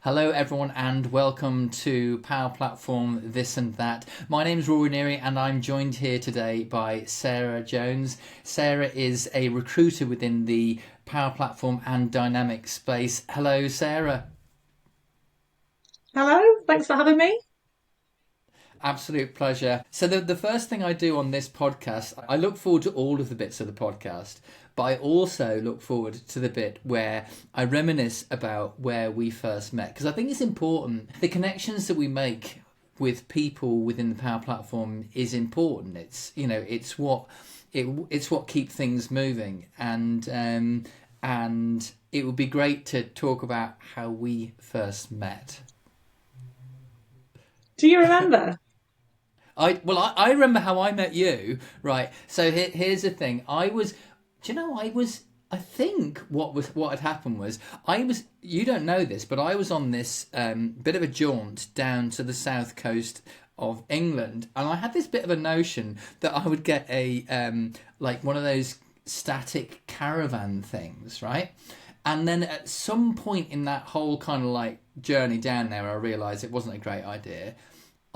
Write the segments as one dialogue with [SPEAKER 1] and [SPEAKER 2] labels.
[SPEAKER 1] Hello, everyone, and welcome to Power Platform This and That. My name is Rory Neary, and I'm joined here today by Sarah Jones. Sarah is a recruiter within the Power Platform and Dynamics space. Hello, Sarah.
[SPEAKER 2] Hello, thanks for having me.
[SPEAKER 1] Absolute pleasure. So the first thing I do on this podcast, I look forward to all of the bits of the podcast, but I also look forward to the bit where I reminisce about where we first met, because I think it's important. The connections that we make with people within the Power Platform is important. It's what keeps things moving, and it would be great to talk about how we first met.
[SPEAKER 2] Do you remember?
[SPEAKER 1] I remember how I met you, right? So here's the thing. I think what had happened was you don't know this, but I was on this bit of a jaunt down to the south coast of England, and I had this bit of a notion that I would get a like one of those static caravan things, right? And then at some point in that whole kind of like journey down there, I realised it wasn't a great idea.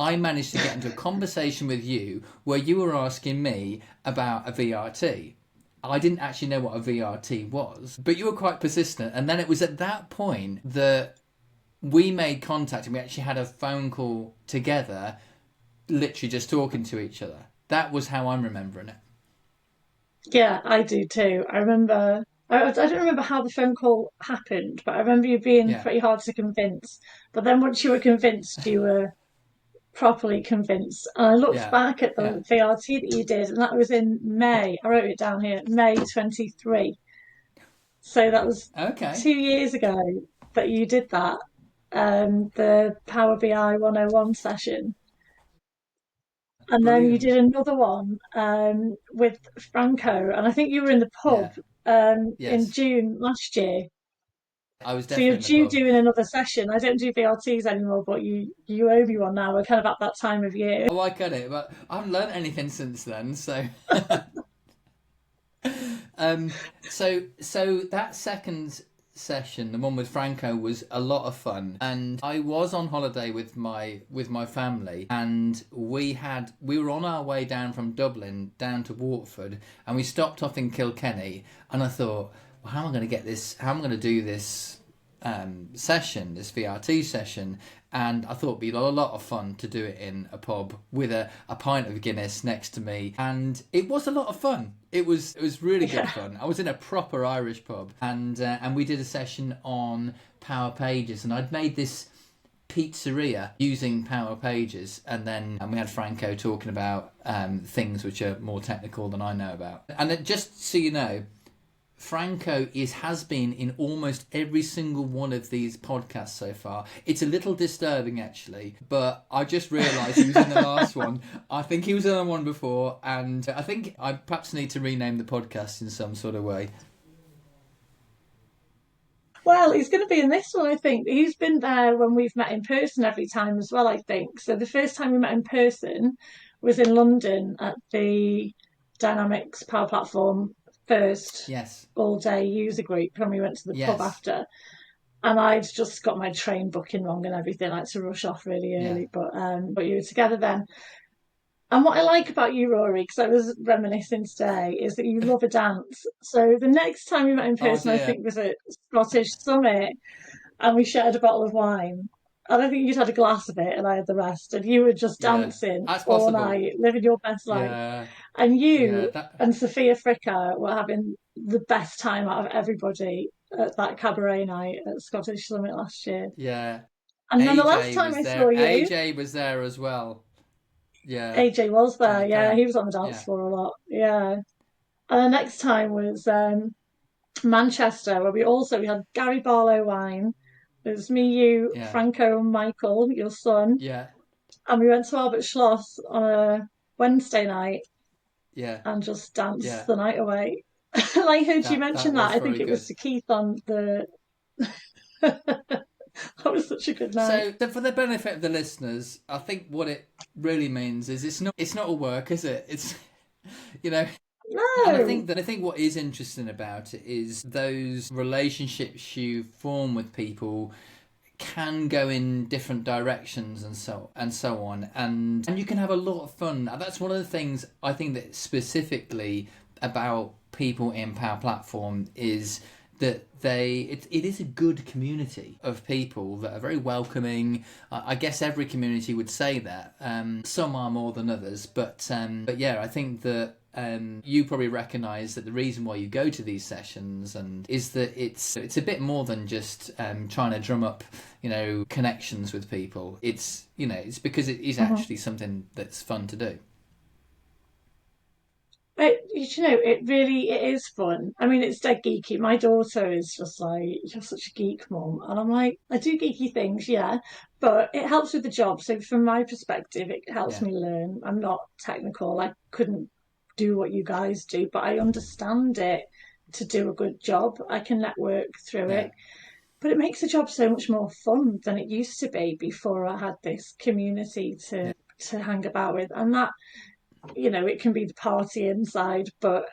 [SPEAKER 1] I managed to get into a conversation with you where you were asking me about a VRT. I didn't actually know what a VRT was, but you were quite persistent. And then it was at that point that we made contact and we actually had a phone call together, literally just talking to each other. That was how I'm remembering it.
[SPEAKER 2] Yeah, I do too. I remember. I don't remember how the phone call happened, but I remember you being
[SPEAKER 1] Yeah,
[SPEAKER 2] pretty hard to convince. But then once you were convinced, you were properly convinced. And I looked
[SPEAKER 1] yeah,
[SPEAKER 2] back at
[SPEAKER 1] yeah.
[SPEAKER 2] the VRT that you did, and that was in May. I wrote it down here, May 23. So that was
[SPEAKER 1] Okay.
[SPEAKER 2] 2 years ago that you did that. The Power BI 101 session. And then you
[SPEAKER 1] Brilliant.
[SPEAKER 2] did another one with Franco, and I think you were in the pub
[SPEAKER 1] Yeah.
[SPEAKER 2] in
[SPEAKER 1] Yes.
[SPEAKER 2] June last year.
[SPEAKER 1] I was
[SPEAKER 2] So you're
[SPEAKER 1] definitely in the
[SPEAKER 2] due
[SPEAKER 1] pub.
[SPEAKER 2] doing another session. I don't do VRTs anymore, but you owe me one now. We're kind of at that time of year.
[SPEAKER 1] Oh, I get it, but I haven't learned anything since then. So, um, so that second session, the one with Franco, was a lot of fun, and I was on holiday with my family, and we were on our way down from Dublin down to Waterford, and we stopped off in Kilkenny, and I thought, well, how am I going to get this? How am I going to do this? Session, this VRT session, and I thought it'd be a lot of fun to do it in a pub with a pint of Guinness next to me, and it was a lot of fun. It was really good
[SPEAKER 2] Yeah.
[SPEAKER 1] fun. I was in a proper Irish pub, and we did a session on Power Pages, and I'd made this pizzeria using Power Pages, and we had Franco talking about things which are more technical than I know about. And just so you know, Franco has been in almost every single one of these podcasts so far. It's a little disturbing actually, but I just realised he was in the last one. I think he was in the one before, and I think I perhaps need to rename the podcast in some sort of way.
[SPEAKER 2] Well, he's going to be in this one, I think. He's been there when we've met in person every time as well, I think. So the first time we met in person was in London at the Dynamics Power Platform first
[SPEAKER 1] Yes,
[SPEAKER 2] all day user group, and we went to the pub
[SPEAKER 1] yes,
[SPEAKER 2] after. And I'd just got my train booking wrong and everything. I had to rush off really
[SPEAKER 1] yeah.
[SPEAKER 2] early, but you were together then. And what I like about you, Rory, because I was reminiscing today, is that you love a dance. So the next time we met in
[SPEAKER 1] Oh
[SPEAKER 2] person, I
[SPEAKER 1] dear.
[SPEAKER 2] think was at Scottish Summit, and we shared a bottle of wine. And I think you'd had a glass of it, and I had the rest. And you were just
[SPEAKER 1] Yeah,
[SPEAKER 2] dancing
[SPEAKER 1] that's
[SPEAKER 2] all
[SPEAKER 1] possible.
[SPEAKER 2] night, living your best life.
[SPEAKER 1] Yeah,
[SPEAKER 2] And
[SPEAKER 1] yeah.
[SPEAKER 2] you
[SPEAKER 1] That.
[SPEAKER 2] and Sophia Fricker were having the best time out of everybody at that cabaret night at Scottish Summit last year.
[SPEAKER 1] Yeah.
[SPEAKER 2] And then the last
[SPEAKER 1] AJ
[SPEAKER 2] time
[SPEAKER 1] was
[SPEAKER 2] I saw
[SPEAKER 1] there.
[SPEAKER 2] you,
[SPEAKER 1] AJ was there as well. Yeah.
[SPEAKER 2] AJ was there. Yeah,
[SPEAKER 1] Carry.
[SPEAKER 2] he was on the dance
[SPEAKER 1] Yeah.
[SPEAKER 2] floor a lot. Yeah. And the next time was Manchester, where we had Gary Barlow wine. It was me, you,
[SPEAKER 1] Yeah.
[SPEAKER 2] Franco, and Michael, your son,
[SPEAKER 1] Yeah.
[SPEAKER 2] and we went to Albert Schloss on a Wednesday night
[SPEAKER 1] Yeah.
[SPEAKER 2] and just danced
[SPEAKER 1] Yeah.
[SPEAKER 2] the night away. And I heard you
[SPEAKER 1] That
[SPEAKER 2] mention that.
[SPEAKER 1] was
[SPEAKER 2] I think
[SPEAKER 1] very
[SPEAKER 2] it was
[SPEAKER 1] good.
[SPEAKER 2] to Keith on the. That was such a good night.
[SPEAKER 1] So for the benefit of the listeners, I think what it really means is it's not a work, is it? It's you know, and
[SPEAKER 2] No.
[SPEAKER 1] I think what is interesting about it is those relationships you form with people can go in different directions and so on, and you can have a lot of fun. That's one of the things I think that specifically about people in Power Platform is that it is a good community of people that are very welcoming. I guess every community would say that. Some are more than others, but yeah, I think that you probably recognise that the reason why you go to these sessions and is that it's a bit more than just trying to drum up, connections with people. It's it's because it is actually something that's fun to do.
[SPEAKER 2] It is fun. I mean, it's dead geeky. My daughter is just like, you're such a geek, mum. And I'm like, I do geeky things, yeah, but it helps with the job. So from my perspective, it helps
[SPEAKER 1] Yeah,
[SPEAKER 2] me learn. I'm not technical. I couldn't do what you guys do, but I understand it to do a good job. I can network through
[SPEAKER 1] yeah,
[SPEAKER 2] it. But it makes the job so much more fun than it used to be before I had this community
[SPEAKER 1] yeah,
[SPEAKER 2] to hang about with. And that, it can be the party inside, but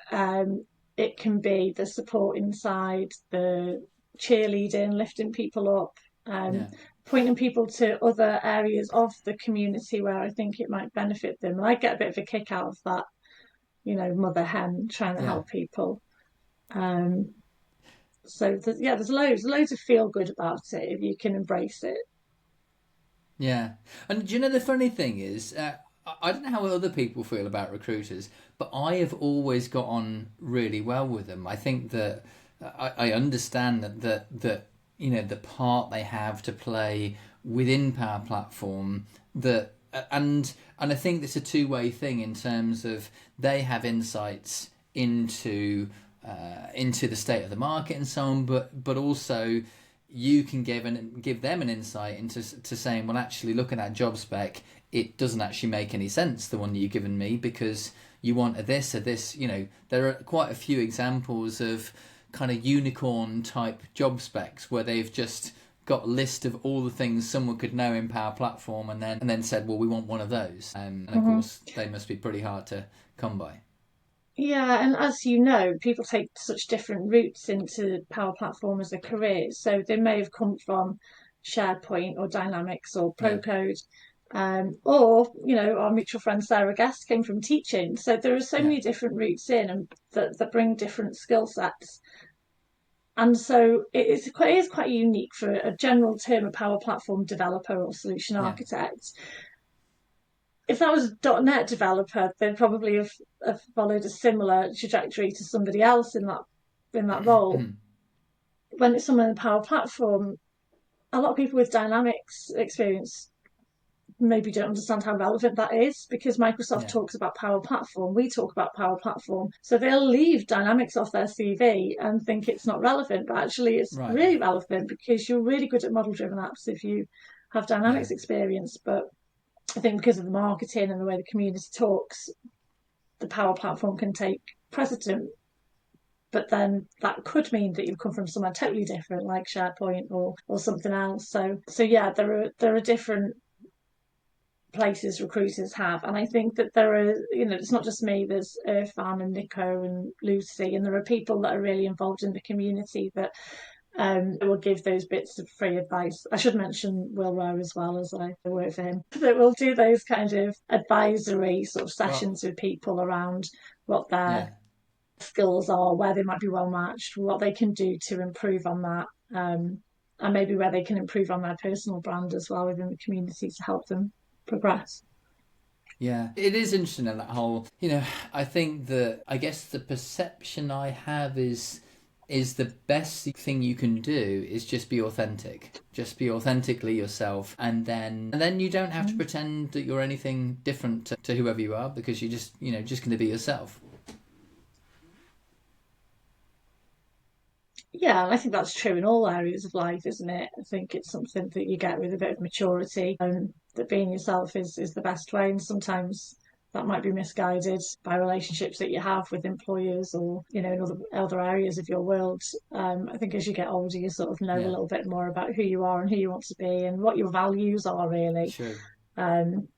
[SPEAKER 2] it can be the support inside, the cheerleading, lifting people up,
[SPEAKER 1] yeah,
[SPEAKER 2] pointing people to other areas of the community where I think it might benefit them. And I get a bit of a kick out of that, mother hen trying to
[SPEAKER 1] yeah.
[SPEAKER 2] help people. Um, there's loads of feel good about it if you can embrace it.
[SPEAKER 1] Yeah, and do you know the funny thing is, I don't know how other people feel about recruiters, but I have always got on really well with them. I think that I understand that the part they have to play within Power Platform that and I think it's a two-way thing in terms of they have insights into the state of the market and so on, but also you can give them an insight into to saying, well, actually, look at that job spec. It doesn't actually make any sense, the one that you've given me, because you want a this or this. There are quite a few examples of kind of unicorn type job specs where they've just got a list of all the things someone could know in Power Platform and then said, well, we want one of those. And of
[SPEAKER 2] Mm-hmm.
[SPEAKER 1] course, they must be pretty hard to come by.
[SPEAKER 2] Yeah, and as you know, people take such different routes into Power Platform as a career. So they may have come from SharePoint or Dynamics or
[SPEAKER 1] Yeah,
[SPEAKER 2] Procode, or our mutual friend Sarah Guest came from teaching. So there are so
[SPEAKER 1] yeah,
[SPEAKER 2] many different routes in, and that bring different skill sets. And so it is quite unique for a general term, a Power Platform developer or solution
[SPEAKER 1] yeah.
[SPEAKER 2] architect. If that was a .NET developer, they'd probably have followed a similar trajectory to somebody else in that role. When it's someone in the Power Platform, a lot of people with Dynamics experience maybe don't understand how relevant that is because Microsoft
[SPEAKER 1] Yeah,
[SPEAKER 2] talks about Power Platform, we talk about Power Platform. So they'll leave Dynamics off their CV and think it's not relevant, but actually it's
[SPEAKER 1] right.
[SPEAKER 2] really relevant because you're really good at model driven apps if you have
[SPEAKER 1] Yeah,
[SPEAKER 2] Dynamics experience. But I think because of the marketing and the way the community talks, the Power Platform can take precedent. But then that could mean that you come from somewhere totally different, like SharePoint or something else. So yeah, there are different places recruiters have, and I think that there are, it's not just me. There's Irfan and Nico and Lucy, and there are people that are really involved in the community that will give those bits of free advice. I should mention Will Rowe as well, as I work for him. That will do those kind of advisory sort of
[SPEAKER 1] well,
[SPEAKER 2] sessions with people around what their
[SPEAKER 1] yeah,
[SPEAKER 2] skills are, where they might be well matched, what they can do to improve on that, and maybe where they can improve on their personal brand as well within the community to help them progress.
[SPEAKER 1] yeah. It is interesting in that whole. I think that I guess the perception I have is the best thing you can do is just be authentic. Just be authentically yourself, and then you don't have to pretend that you're anything different to whoever you are because you're just going to be yourself.
[SPEAKER 2] Yeah, and I think that's true in all areas of life, isn't it? I think it's something that you get with a bit of maturity, and that being yourself is the best way. And sometimes that might be misguided by relationships that you have with employers or in other areas of your world. I think as you get older, you sort of know a
[SPEAKER 1] Yeah,
[SPEAKER 2] little bit more about who you are and who you want to be and what your values are really,
[SPEAKER 1] true.
[SPEAKER 2] um,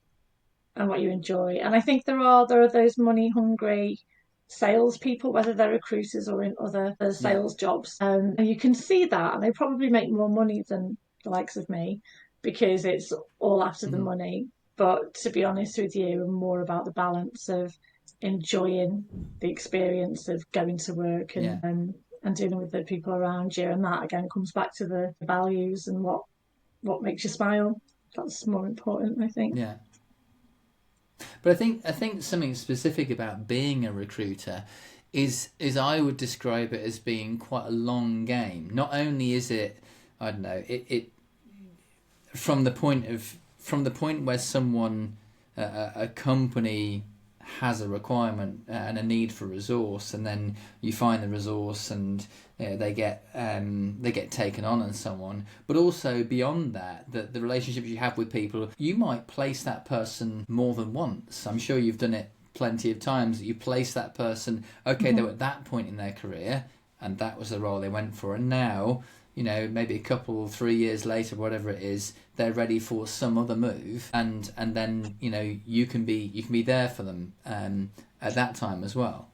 [SPEAKER 2] and what you enjoy. And I think there are those money hungry salespeople, whether they're recruiters or in other
[SPEAKER 1] Yeah,
[SPEAKER 2] sales jobs. And you can see that, and they probably make more money than the likes of me, because it's all after the
[SPEAKER 1] Mhm.
[SPEAKER 2] money. But to be honest with you, I'm more about the balance of enjoying the experience of going to work
[SPEAKER 1] Yeah,
[SPEAKER 2] and dealing with the people around you. And that again comes back to the values and what makes you smile. That's more important, I think.
[SPEAKER 1] yeah. But I think something specific about being a recruiter is I would describe it as being quite a long game. Not only is it, I don't know, it from the point where someone a company has a requirement and a need for resource, and then you find the resource, and they get taken on and so on. But also beyond that, the relationships you have with people, you might place that person more than once. I'm sure you've done it plenty of times. That you place that person. Okay, they
[SPEAKER 2] Mm-hmm.
[SPEAKER 1] were at that point in their career, and that was the role they went for, and now, maybe a couple, 3 years later, whatever it is, they're ready for some other move, and then you can be there for them at that time as well.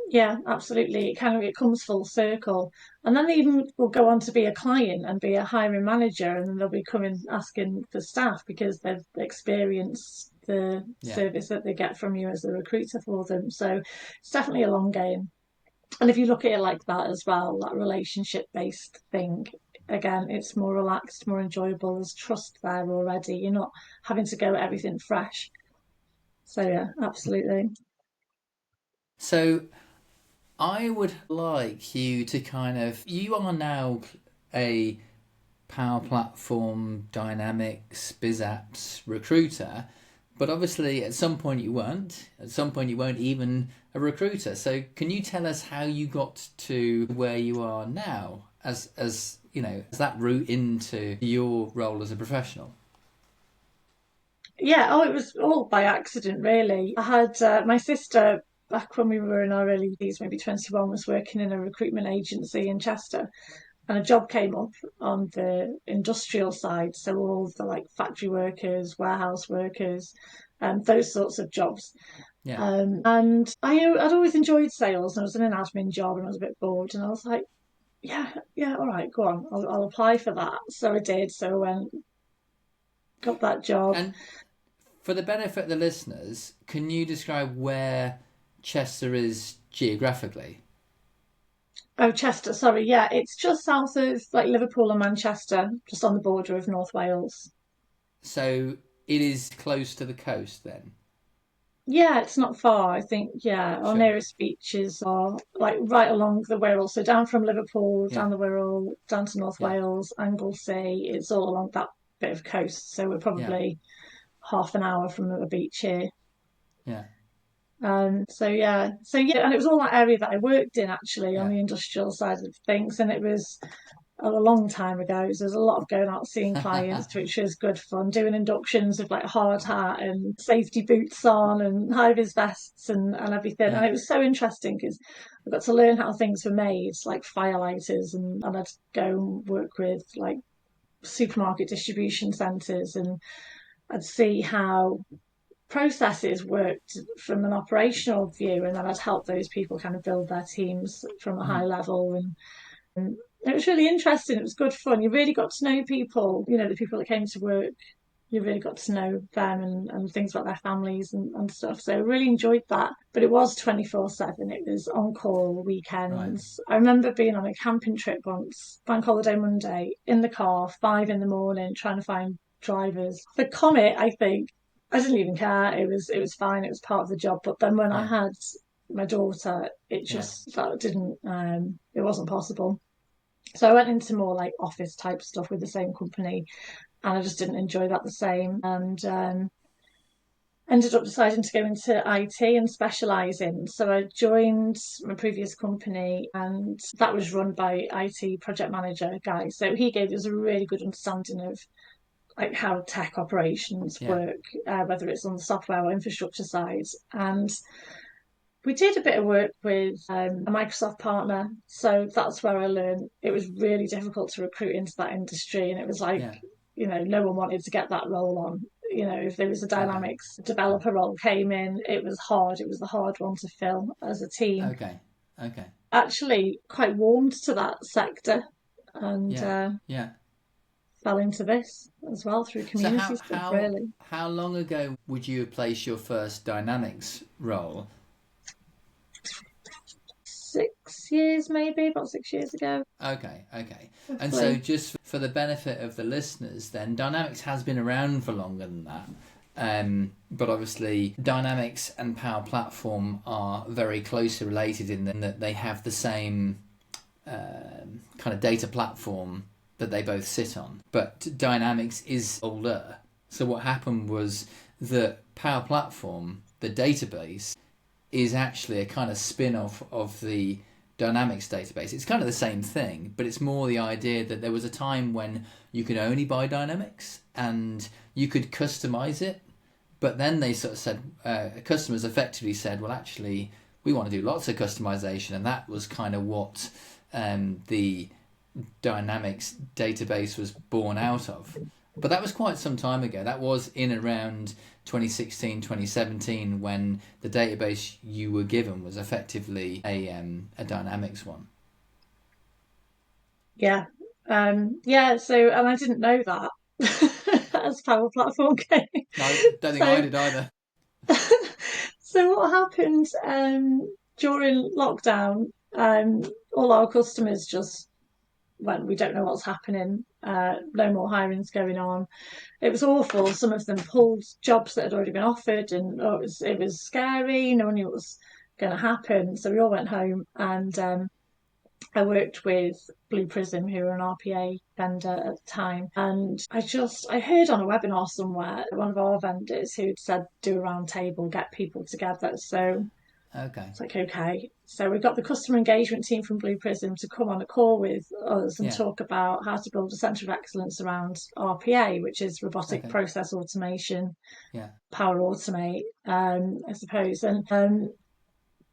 [SPEAKER 2] Yeah, absolutely. It comes full circle, and then they even will go on to be a client and be a hiring manager, and then they'll be coming asking for staff because they've experienced the
[SPEAKER 1] Yeah,
[SPEAKER 2] service that they get from you as a recruiter for them. So it's definitely a long game. And if you look at it like that as well, that relationship based thing, again, it's more relaxed, more enjoyable. There's trust there already. You're not having to go at everything fresh. So yeah, absolutely.
[SPEAKER 1] so I would like you to you are now a Power Platform, Dynamics, BizApps recruiter, but obviously at some point you weren't. At some point you weren't even a recruiter. So can you tell us how you got to where you are now, as that route into your role as a professional?
[SPEAKER 2] Yeah, oh, it was all by accident, really. I had my sister back when we were in our early years, maybe 21, was working in a recruitment agency in Chester, and a job came up on the industrial side. So all the like factory workers, warehouse workers, those sorts of jobs.
[SPEAKER 1] Yeah.
[SPEAKER 2] And I'd always enjoyed sales, and I was in an admin job, and I was a bit bored, and I was like, yeah, yeah, all right, go on, I'll apply for that. So I did. So I went, got that job.
[SPEAKER 1] And for the benefit of the listeners, can you describe where Chester is geographically?
[SPEAKER 2] Oh, Chester, sorry. Yeah, it's just south of like Liverpool and Manchester, just on the border of North Wales.
[SPEAKER 1] So it is close to the coast then?
[SPEAKER 2] Yeah, it's not far. I think, yeah, our
[SPEAKER 1] Sure.
[SPEAKER 2] nearest beaches are like right along the Wirral. So down from Liverpool,
[SPEAKER 1] Yeah.
[SPEAKER 2] down the Wirral, down to North
[SPEAKER 1] Yeah.
[SPEAKER 2] Wales, Anglesey. It's all along that bit of coast. So we're
[SPEAKER 1] Yeah.
[SPEAKER 2] probably half an hour from the beach here.
[SPEAKER 1] Yeah.
[SPEAKER 2] So yeah, and it was all that area that I worked in actually on
[SPEAKER 1] Yeah.
[SPEAKER 2] the industrial side of things, and it was a long time ago. So there's a lot of going out seeing clients, which was good fun, doing inductions with like hard hat and safety boots on and high vis vests and everything. And
[SPEAKER 1] Yeah.
[SPEAKER 2] it was so interesting because I got to learn how things were made, like firelighters, and I'd go and work with like supermarket distribution centres, and I'd see how processes worked from an operational view, and then I'd help those people kind of build their teams from a high
[SPEAKER 1] Mhm.
[SPEAKER 2] level. And it was really interesting. It was good fun. You really got to know people, the people that came to work. You really got to know them and things about their families and stuff. So I really enjoyed that. But it was 24/7. It was on call
[SPEAKER 1] Right.
[SPEAKER 2] weekends. I remember being on a camping trip once, Bank Holiday Monday, in the car, 5 in the morning, trying to find drivers. The Comet, I think, I didn't even care. It was fine. It was part of the job. But then when I
[SPEAKER 1] Yeah.
[SPEAKER 2] had my daughter, it
[SPEAKER 1] Yeah.
[SPEAKER 2] just that didn't it wasn't possible. So I went into more like office type stuff with the same company, and I just didn't enjoy that the same. And ended up deciding to go into IT and specialise in. So I joined my previous company, and that was run by IT project manager guy. So he gave us a really good understanding of like how tech operations
[SPEAKER 1] Yeah.
[SPEAKER 2] work, whether it's on the software or infrastructure side. And we did a bit of work with a Microsoft partner, so that's where I learned it was really difficult to recruit into that industry, and it was like,
[SPEAKER 1] Yeah.
[SPEAKER 2] no one wanted to get that role on. If there was a
[SPEAKER 1] Okay.
[SPEAKER 2] Dynamics developer role came in, it was hard. It was the hard one to fill as a team.
[SPEAKER 1] Okay. Okay.
[SPEAKER 2] Actually, quite warmed to that sector. and
[SPEAKER 1] Yeah. Yeah.
[SPEAKER 2] fell into this as well through
[SPEAKER 1] So
[SPEAKER 2] community stuff, really.
[SPEAKER 1] how long ago would you have placed your first Dynamics role?
[SPEAKER 2] 6 years, maybe, about 6 years ago,
[SPEAKER 1] Okay, okay. And so
[SPEAKER 2] roughly.
[SPEAKER 1] just for the benefit of the listeners, then Dynamics has been around for longer than that. But obviously, Dynamics and Power Platform are very closely related in that they have the same kind of data platform that they both sit on. But Dynamics is older. So what happened was that Power Platform, the database, is actually a kind of spin-off of the Dynamics database. It's kind of the same thing, but it's more the idea that there was a time when you could only buy Dynamics and you could customize it. But then they sort of said, customers effectively said, well, actually, we want to do lots of customization. And that was kind of what the Dynamics database was born out of. But that was quite some time ago. That was in around 2016, 2017, when the database you were given was effectively a Dynamics one.
[SPEAKER 2] Yeah. Yeah, so, and I didn't know that as Power Platform came.
[SPEAKER 1] No, I don't think I
[SPEAKER 2] So,
[SPEAKER 1] did either.
[SPEAKER 2] so what happened during lockdown? All our customers just went, we don't know what's happening. No more hiring's going on. It was awful. Some of them pulled jobs that had already been offered, and it was scary. No one knew what was going to happen. So we all went home, and I worked with Blue Prism, who were an RPA vendor at the time, and I heard on a webinar somewhere one of our vendors who'd said do a round table, get people together. So
[SPEAKER 1] Okay.
[SPEAKER 2] it's like, okay. So we got the customer engagement team from Blue Prism to come on a call with us and
[SPEAKER 1] Yeah.
[SPEAKER 2] talk about how to build a centre of excellence around RPA, which is robotic
[SPEAKER 1] Okay.
[SPEAKER 2] process automation,
[SPEAKER 1] Yeah.
[SPEAKER 2] Power Automate, I suppose. And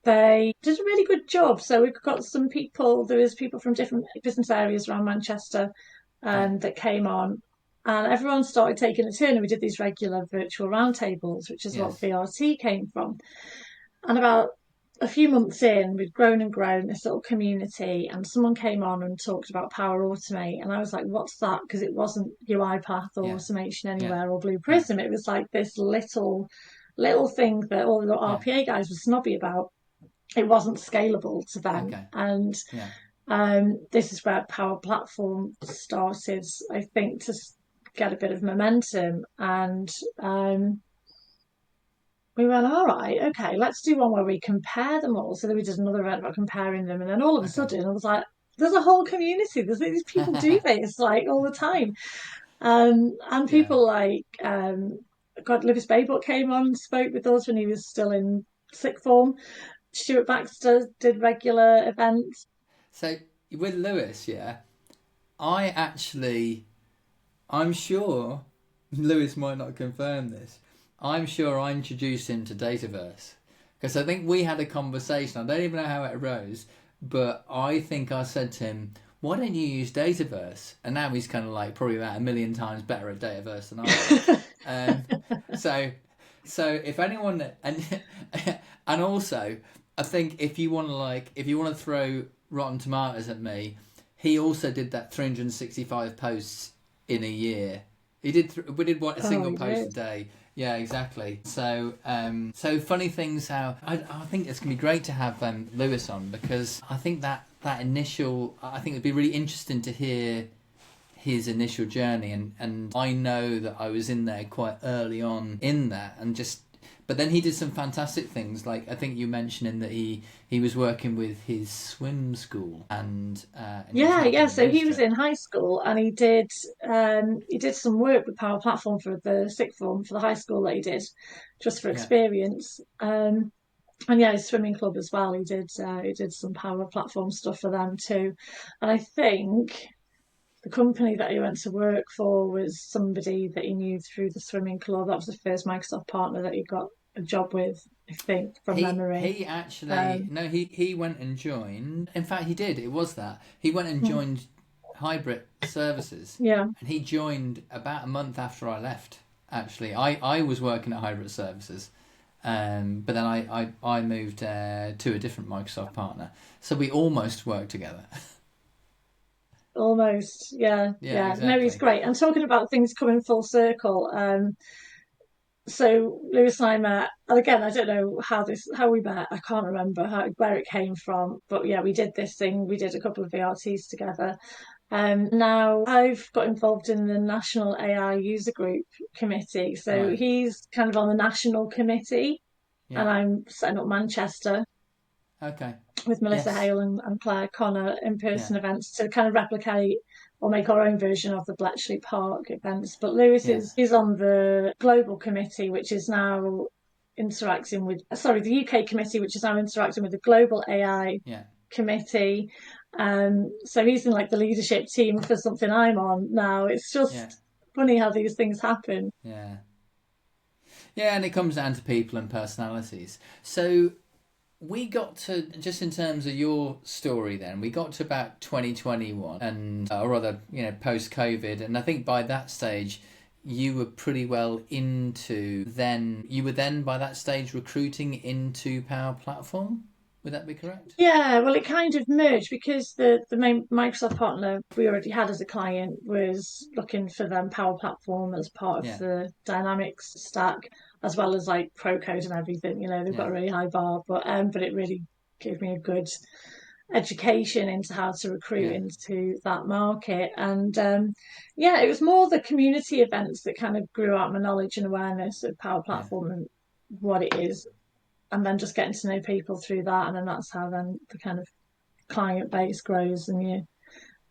[SPEAKER 2] they did a really good job. So we've got some people, there was people from different business areas around Manchester
[SPEAKER 1] Yeah.
[SPEAKER 2] that came on. And everyone started taking a turn, and we did these regular virtual roundtables, which is what
[SPEAKER 1] Yes.
[SPEAKER 2] VRT came from. And about a few months in, we'd grown and grown this little community, and someone came on and talked about Power Automate, and I was like, "What's that?" Because it wasn't UiPath or
[SPEAKER 1] Yeah.
[SPEAKER 2] Automation
[SPEAKER 1] Yeah.
[SPEAKER 2] Anywhere or Blue
[SPEAKER 1] Yeah.
[SPEAKER 2] Prism. It was like this little thing that all the
[SPEAKER 1] Yeah.
[SPEAKER 2] RPA guys were snobby about. It wasn't scalable to them,
[SPEAKER 1] Okay.
[SPEAKER 2] and
[SPEAKER 1] Yeah.
[SPEAKER 2] this is where Power Platform started, I think, to get a bit of momentum, and we went, all right, okay, let's do one where we compare them all. So then we did another event about comparing them. And then all of a
[SPEAKER 1] Okay.
[SPEAKER 2] sudden, I was like, there's a whole community. There's these people do this like all the time. And
[SPEAKER 1] Yeah.
[SPEAKER 2] people like, God, Lewis Baybuck came on and spoke with us when he was still in sick form. Stuart Baxter did regular events.
[SPEAKER 1] So with Lewis, yeah, I actually, I'm sure Lewis might not confirm this. I'm sure I introduced him to Dataverse because I think we had a conversation. I don't even know how it arose, but I think I said to him, "Why don't you use Dataverse?" And now he's kind of like probably about a million times better at Dataverse than I am. So, so if anyone and also I think if you want to throw Rotten Tomatoes at me, he also did that 365 posts in a year. We did what a
[SPEAKER 2] Oh,
[SPEAKER 1] single
[SPEAKER 2] he
[SPEAKER 1] post a
[SPEAKER 2] did.
[SPEAKER 1] day. Yeah, exactly. So so funny things how I think it's gonna be great to have Lewis on because I think that initial I think it'd be really interesting to hear his initial journey and I know that I was in there quite early on in that and just but then he did some fantastic things like I think you mentioning that he was working with his swim school and he was
[SPEAKER 2] Yeah,
[SPEAKER 1] helping
[SPEAKER 2] yeah.
[SPEAKER 1] them
[SPEAKER 2] So he was
[SPEAKER 1] register.
[SPEAKER 2] in high school, and he did some work with Power Platform for the sixth form for the high school that he did, just for
[SPEAKER 1] Yeah.
[SPEAKER 2] experience. And yeah, his swimming club as well. He did some Power Platform stuff for them too. And I think the company that he went to work for was somebody that he knew through the swimming club. That was the first Microsoft partner that he got a job with, I think, from memory.
[SPEAKER 1] He actually
[SPEAKER 2] Um,
[SPEAKER 1] no he went and joined. In fact, he did. It was that he went and joined Hybrid Services,
[SPEAKER 2] yeah.
[SPEAKER 1] and he joined about a month after I left. Actually, I was working at Hybrid Services, but then I moved to a different Microsoft partner, so we almost worked together.
[SPEAKER 2] almost. Yeah,
[SPEAKER 1] Yeah,
[SPEAKER 2] yeah. No, he's
[SPEAKER 1] exactly.
[SPEAKER 2] great. And talking about things coming full circle, so Lewis and I met, and again, I don't know how we met. I can't remember where it came from, but yeah, we did this thing. We did a couple of VRTs together. Now I've got involved in the National AI User Group Committee, so
[SPEAKER 1] Right.
[SPEAKER 2] he's kind of on the national committee,
[SPEAKER 1] Yeah.
[SPEAKER 2] and I'm setting up Manchester
[SPEAKER 1] Okay.
[SPEAKER 2] with Melissa
[SPEAKER 1] Yes.
[SPEAKER 2] Hale and Claire Connor
[SPEAKER 1] Yeah.
[SPEAKER 2] in-person events to kind of replicate or make our own version of the Bletchley Park events. But Lewis
[SPEAKER 1] Yeah.
[SPEAKER 2] is on the global committee, which is now the UK committee, which is now interacting with the global AI
[SPEAKER 1] Yeah.
[SPEAKER 2] committee. So he's in like the leadership team for something I'm on now. It's
[SPEAKER 1] Yeah.
[SPEAKER 2] just funny how these things happen.
[SPEAKER 1] Yeah. Yeah, and it comes down to people and personalities. So we got to, just in terms of your story then, we got to about 2021 and, or rather, post COVID. And I think by that stage, you were pretty well you were then by that stage recruiting into Power Platform. Would that be correct?
[SPEAKER 2] Yeah, well, it kind of merged because the main Microsoft partner we already had as a client was looking for them Power Platform as part of
[SPEAKER 1] Yeah.
[SPEAKER 2] the Dynamics stack, as well as like Pro Code and everything. They've got
[SPEAKER 1] Yeah.
[SPEAKER 2] a really high bar, but it really gave me a good education into how to recruit
[SPEAKER 1] Yeah.
[SPEAKER 2] into that market. And yeah, it was more the community events that kind of grew out my knowledge and awareness of Power
[SPEAKER 1] Yeah.
[SPEAKER 2] Platform and what it is, and then just getting to know people through that, and then that's how then the kind of client base grows and you're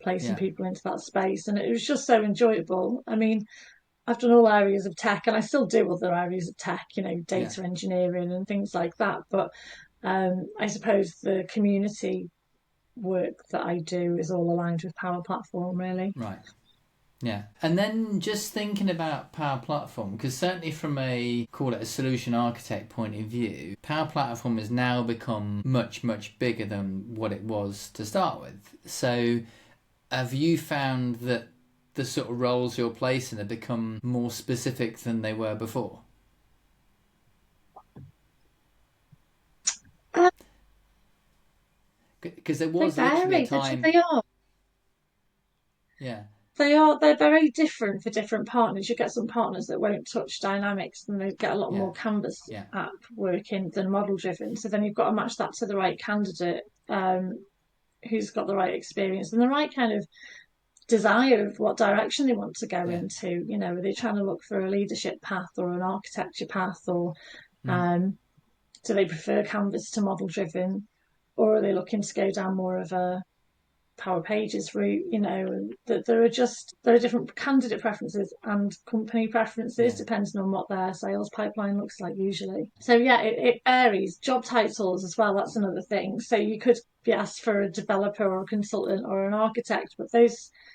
[SPEAKER 2] placing
[SPEAKER 1] Yeah.
[SPEAKER 2] people into that space. And it was just so enjoyable. I mean, I've done all areas of tech and I still do other areas of tech,
[SPEAKER 1] Yeah.
[SPEAKER 2] data engineering and things like that. But I suppose the community work that I do is all aligned with Power Platform, really.
[SPEAKER 1] Right. Yeah. And then just thinking about Power Platform, because certainly from call it a solution architect point of view, Power Platform has now become much, much bigger than what it was to start with. So have you found that the sort of roles you're placing have become more specific than they were before?
[SPEAKER 2] Uh,
[SPEAKER 1] Because there
[SPEAKER 2] they
[SPEAKER 1] was literally a
[SPEAKER 2] vary.
[SPEAKER 1] time.
[SPEAKER 2] They are.
[SPEAKER 1] Yeah.
[SPEAKER 2] They're very different for different partners. You get some partners that won't touch dynamics and they get a lot
[SPEAKER 1] Yeah.
[SPEAKER 2] more canvas
[SPEAKER 1] Yeah.
[SPEAKER 2] app working than model driven. So then you've got to match that to the right candidate, who's got the right experience and the right kind of desire of what direction they want to go
[SPEAKER 1] Yeah.
[SPEAKER 2] into. Are they trying to look for a leadership path or an architecture path, or
[SPEAKER 1] Mm.
[SPEAKER 2] um, do they prefer canvas to model driven, or are they looking to go down more of a Power Pages route? That there are different candidate preferences and company preferences
[SPEAKER 1] Yeah.
[SPEAKER 2] depending on what their sales pipeline looks like usually. So yeah, it varies. Job titles as well, that's another thing. So you could be asked for a developer or a consultant or an architect, but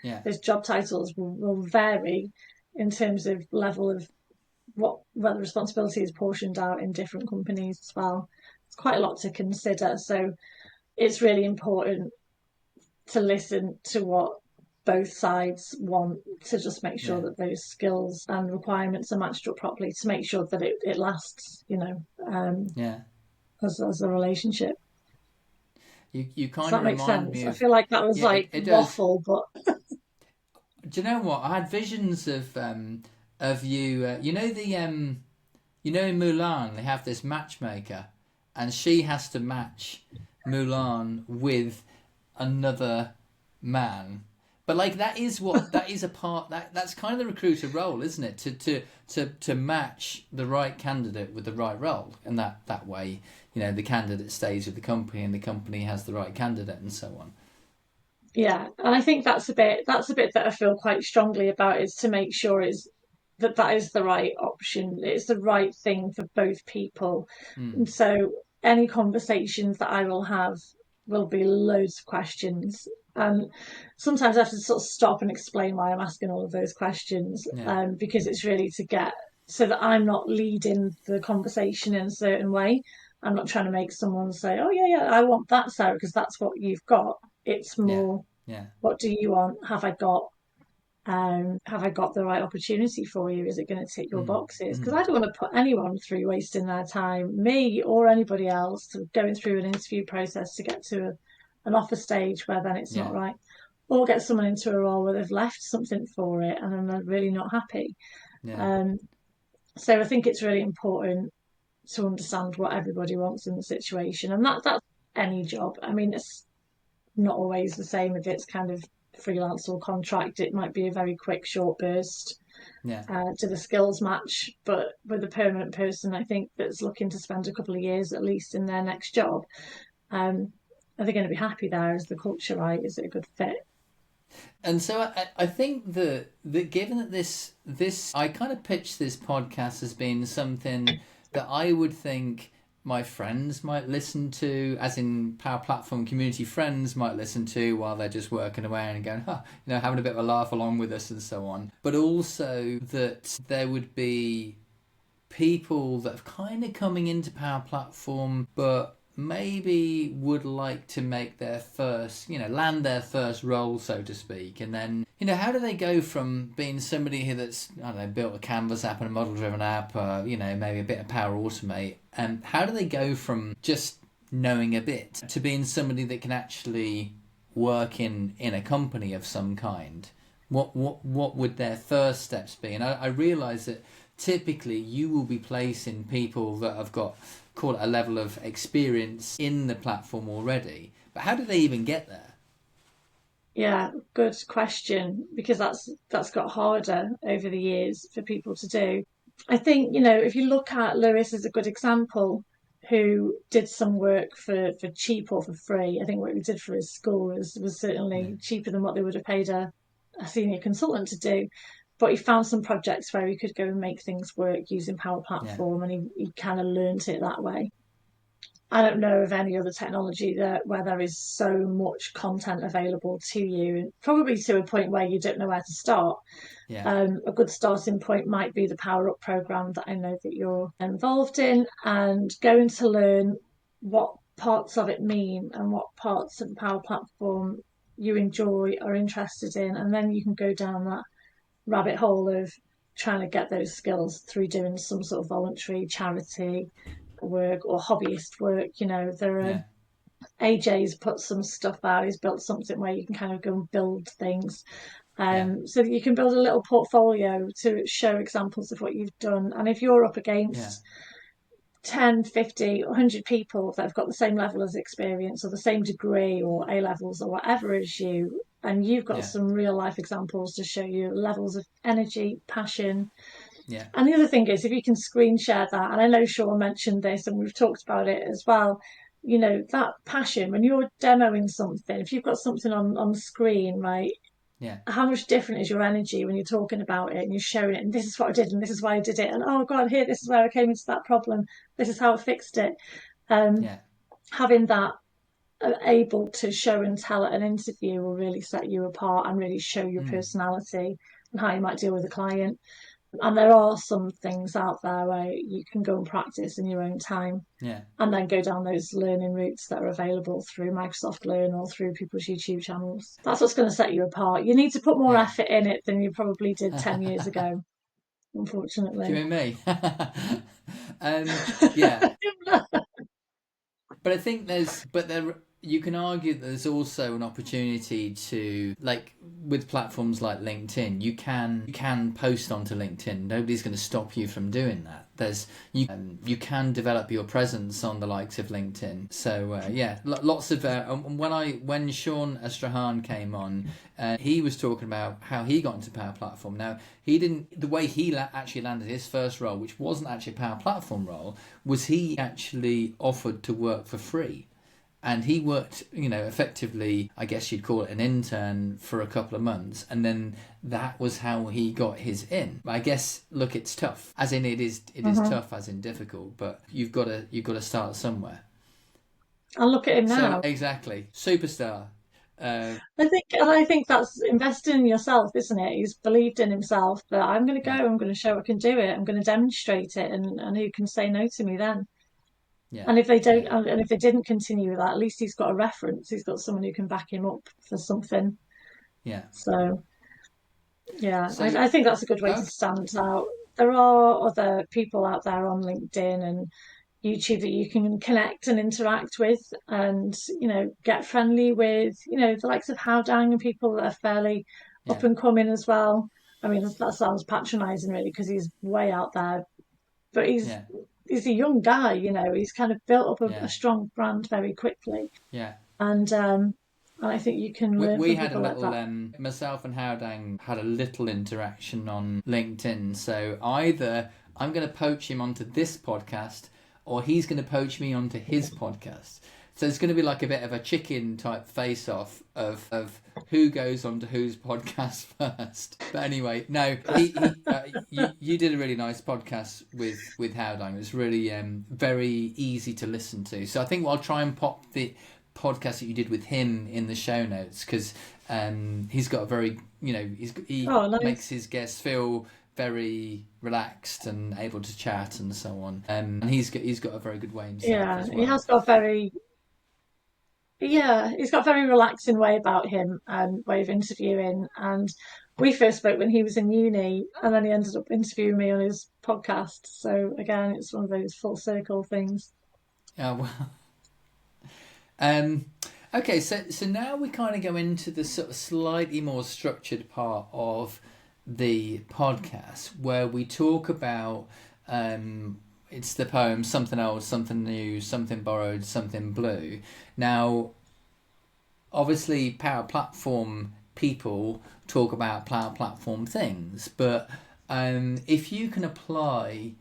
[SPEAKER 1] Yeah.
[SPEAKER 2] those job titles will vary in terms of level of where the responsibility is portioned out in different companies as well. It's quite a lot to consider. So it's really important to listen to what both sides want, to just make sure
[SPEAKER 1] Yeah.
[SPEAKER 2] that those skills and requirements are matched up properly, to make sure that it lasts,
[SPEAKER 1] Yeah.
[SPEAKER 2] as a relationship.
[SPEAKER 1] You
[SPEAKER 2] Does
[SPEAKER 1] kind
[SPEAKER 2] that
[SPEAKER 1] of
[SPEAKER 2] make
[SPEAKER 1] remind
[SPEAKER 2] sense?
[SPEAKER 1] me
[SPEAKER 2] I
[SPEAKER 1] of.
[SPEAKER 2] feel like that was
[SPEAKER 1] Yeah,
[SPEAKER 2] like
[SPEAKER 1] it does.
[SPEAKER 2] waffle, but
[SPEAKER 1] Do you know what? I had visions of you. In Mulan they have this matchmaker, and she has to match Mulan with another man. But like that is a part that's kind of the recruiter role, isn't it? To match the right candidate with the right role, and that way, the candidate stays with the company, and the company has the right candidate, and so on.
[SPEAKER 2] yeah, and I think that's a bit that I feel quite strongly about, is to make sure that is the right option. It's the right thing for both people.
[SPEAKER 1] Mm.
[SPEAKER 2] And so any conversations that I will have will be loads of questions. And sometimes I have to sort of stop and explain why I'm asking all of those questions,
[SPEAKER 1] Yeah.
[SPEAKER 2] because it's really to get so that I'm not leading the conversation in a certain way. I'm not trying to make someone say, "Oh yeah, yeah, I want that, Sarah," because that's what you've got. It's
[SPEAKER 1] Yeah.
[SPEAKER 2] more,
[SPEAKER 1] Yeah.
[SPEAKER 2] what do you want? Have I got the right opportunity for you? Is it going to tick your
[SPEAKER 1] Mm.
[SPEAKER 2] boxes? Because
[SPEAKER 1] Mm.
[SPEAKER 2] I don't want to put anyone through wasting their time, me or anybody else, to going through an interview process to get to an offer stage where then it's not
[SPEAKER 1] Yeah.
[SPEAKER 2] right. or get someone into a role where they've left something for it and then they're really not happy.
[SPEAKER 1] Yeah.
[SPEAKER 2] Um, so I think it's really important to understand what everybody wants in the situation, and that's any job. I mean, it's not always the same if it's kind of freelance or contract. It might be a very quick, short burst
[SPEAKER 1] Yeah.
[SPEAKER 2] to the skills match. But with a permanent person, I think that's looking to spend a couple of years at least in their next job, are they going to be happy there? Is the culture right? Is it a good fit?
[SPEAKER 1] And so I think that given that this I kind of pitched this podcast as being something that I would think my friends might listen to, as in Power Platform community friends might listen to while they're just working away and going, huh, having a bit of a laugh along with us and so on. But also that there would be people that are kind of coming into Power Platform, but maybe would like to make their first, land their first role, so to speak. And then, how do they go from being somebody who that's, I don't know, built a Canvas app and a model-driven app, maybe a bit of Power Automate, and how do they go from just knowing a bit to being somebody that can actually work in a company of some kind? What would their first steps be? And I realise that typically you will be placing people that have got, call it, a level of experience in the platform already. But how do they even get there?
[SPEAKER 2] Yeah, good question, because that's got harder over the years for people to do. I think, if you look at Lewis as a good example, who did some work for cheap or for free. I think what he did for his school was
[SPEAKER 1] Yeah,
[SPEAKER 2] certainly cheaper than what they would have paid a senior consultant to do. But he found some projects where he could go and make things work using Power
[SPEAKER 1] yeah,
[SPEAKER 2] Platform, and he kind of learned it that way. I don't know of any other technology that where there is so much content available to you, probably to a point where you don't know where to start.
[SPEAKER 1] yeah,
[SPEAKER 2] A good starting point might be the Power Up program that I know that you're involved in, and going to learn what parts of it mean and what parts of the Power Platform you enjoy or interested in, and then you can go down that rabbit hole of trying to get those skills through doing some sort of voluntary charity work or hobbyist work. There are
[SPEAKER 1] yeah,
[SPEAKER 2] AJ's put some stuff out. He's built something where you can kind of go and build things.
[SPEAKER 1] yeah,
[SPEAKER 2] So that you can build a little portfolio to show examples of what you've done. And if you're up
[SPEAKER 1] yeah,
[SPEAKER 2] against 10, 50, 100 people that have got the same level of experience or the same degree or A levels or whatever as you, and you've got
[SPEAKER 1] yeah,
[SPEAKER 2] some real life examples to show you levels of energy, passion.
[SPEAKER 1] yeah,
[SPEAKER 2] And the other thing is, if you can screen share that, and I know Sean mentioned this and we've talked about it as well, that passion, when you're demoing something, if you've got something on the screen, right,
[SPEAKER 1] yeah,
[SPEAKER 2] how much different is your energy when you're talking about it and you're showing it, and this is what I did and this is why I did it, and oh god, here, this is where I came into that problem, this is how I fixed it. um
[SPEAKER 1] yeah,
[SPEAKER 2] Having that able to show and tell at an interview will really set you apart and really show your
[SPEAKER 1] mm,
[SPEAKER 2] personality and how you might deal with a client. And there are some things out there where you can go and practice in your own time
[SPEAKER 1] yeah,
[SPEAKER 2] and then go down those learning routes that are available through Microsoft Learn or through people's YouTube channels. That's what's going to set you apart. You need to put more
[SPEAKER 1] yeah.
[SPEAKER 2] effort in it than you probably did 10 years
[SPEAKER 1] Do
[SPEAKER 2] ago,
[SPEAKER 1] you
[SPEAKER 2] unfortunately.
[SPEAKER 1] mean me? Yeah, but I think there you can argue that there's also an opportunity to, like, with platforms like LinkedIn, you can post onto LinkedIn. Nobody's going to stop you from doing that. You can develop your presence on the likes of LinkedIn. So yeah, lots of when Sean Estrahan came on, he was talking about how he got into Power Platform. Now, he didn't, the way he actually landed his first role, which wasn't actually a Power Platform role, was he actually offered to work for free. And he worked, effectively, I guess you'd call it an intern, for a couple of months, and then that was how he got his in. I guess, look, it's tough, as in it is
[SPEAKER 2] Mm-hmm.
[SPEAKER 1] tough, as in difficult, but you've got to start somewhere.
[SPEAKER 2] And look at him
[SPEAKER 1] So
[SPEAKER 2] now.
[SPEAKER 1] exactly, superstar.
[SPEAKER 2] I think that's investing in yourself, isn't it? He's believed in himself that I'm going to go,
[SPEAKER 1] Yeah,
[SPEAKER 2] I'm going to show I can do it, I'm going to demonstrate it, and who can say no to me then?
[SPEAKER 1] yeah,
[SPEAKER 2] And if they
[SPEAKER 1] yeah.
[SPEAKER 2] don't, and if they didn't continue with that, at least he's got a reference. He's got someone who can back him up for something.
[SPEAKER 1] Yeah.
[SPEAKER 2] So yeah,
[SPEAKER 1] So,
[SPEAKER 2] I think that's a good way to
[SPEAKER 1] okay.
[SPEAKER 2] stand out. There are other people out there on LinkedIn, and YouTube that you can connect and interact with, and get friendly with the likes of Howdang and people that are fairly up
[SPEAKER 1] Yeah.
[SPEAKER 2] and coming as well. I mean, that sounds patronising really, because he's way out there, but he's
[SPEAKER 1] Yeah.
[SPEAKER 2] he's a young guy. He's kind of built up a
[SPEAKER 1] Yeah.
[SPEAKER 2] strong brand very quickly,
[SPEAKER 1] Yeah.
[SPEAKER 2] and I think you can learn
[SPEAKER 1] We
[SPEAKER 2] from
[SPEAKER 1] had a
[SPEAKER 2] people like
[SPEAKER 1] little,
[SPEAKER 2] that.
[SPEAKER 1] myself and Howdang had a little interaction on LinkedIn. So either I'm going to poach him onto this podcast, or he's going to poach me onto his podcast. So it's going to be like a bit of a chicken type face off of who goes onto whose podcast first. But anyway, no, you did a really nice podcast with Howdang. It was really very easy to listen to. So I think I'll try and pop the podcast that you did with him in the show notes, because he's got a very, he
[SPEAKER 2] Oh,
[SPEAKER 1] makes
[SPEAKER 2] nice.
[SPEAKER 1] his guests feel very relaxed and able to chat and so on. And he's got a very good way himself
[SPEAKER 2] Yeah,
[SPEAKER 1] as
[SPEAKER 2] he
[SPEAKER 1] well.
[SPEAKER 2] has got a very yeah, he's got a very relaxing way about him and way of interviewing. And we first spoke when he was in uni, and then he ended up interviewing me on his podcast. So again, it's one of those full circle things.
[SPEAKER 1] Yeah, well, um, okay, so now we kind of go into the sort of slightly more structured part of the podcast, where we talk about it's the poem "Something Old, Something New, Something Borrowed, Something Blue." Now, obviously, Power Platform people talk about Power Platform things, but if you can apply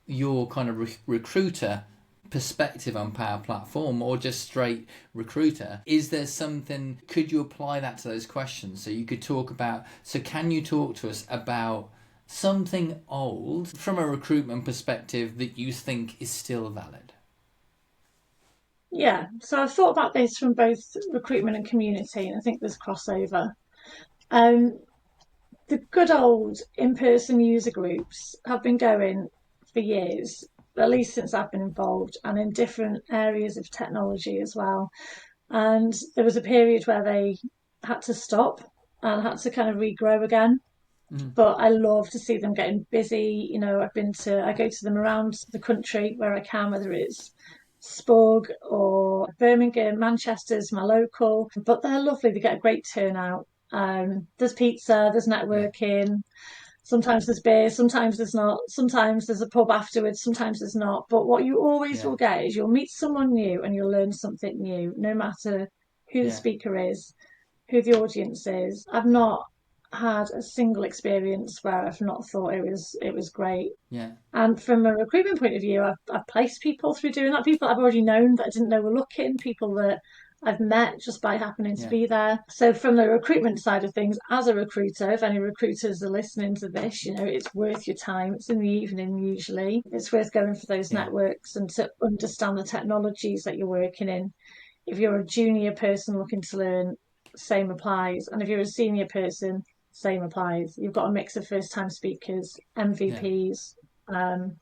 [SPEAKER 1] your kind of recruiter perspective on Power Platform, or just straight recruiter, is there something, could you apply that to those questions? So you could talk about, so can you talk to us about something old from a recruitment perspective that you think is still valid?
[SPEAKER 2] Yeah, so I've thought about this from both recruitment and community, and I think there's crossover. Um, the good old in-person user groups have been going for years, at least since I've been involved, and in different areas of technology as well. And there was a period where they had to stop and had to kind of regrow again.
[SPEAKER 1] Mm.
[SPEAKER 2] But I love to see them getting busy. I go to them around the country where I can, whether it's Spug or Birmingham, Manchester's my local, but they're lovely. They get a great turnout. There's pizza, there's
[SPEAKER 1] Yeah,
[SPEAKER 2] networking. Sometimes there's beer, sometimes there's not. Sometimes there's a pub afterwards, sometimes there's not. But what you always
[SPEAKER 1] yeah,
[SPEAKER 2] will get is you'll meet someone new and you'll learn something new, no matter who the
[SPEAKER 1] yeah,
[SPEAKER 2] speaker is, who the audience is. I've not had a single experience where I've not thought it was great.
[SPEAKER 1] yeah,
[SPEAKER 2] And from a recruitment point of view, I've placed people through doing that. People I've already known that I didn't know were looking. People that I've met just by happening to
[SPEAKER 1] yeah,
[SPEAKER 2] be there. So from the recruitment side of things, as a recruiter, if any recruiters are listening to this, it's worth your time. It's in the evening usually. It's worth going for those
[SPEAKER 1] yeah,
[SPEAKER 2] networks and to understand the technologies that you're working in. If you're a junior person looking to learn, same applies. And if you're a senior person, same applies. You've got a mix of first time speakers,
[SPEAKER 1] yeah,
[SPEAKER 2] MVPs, um,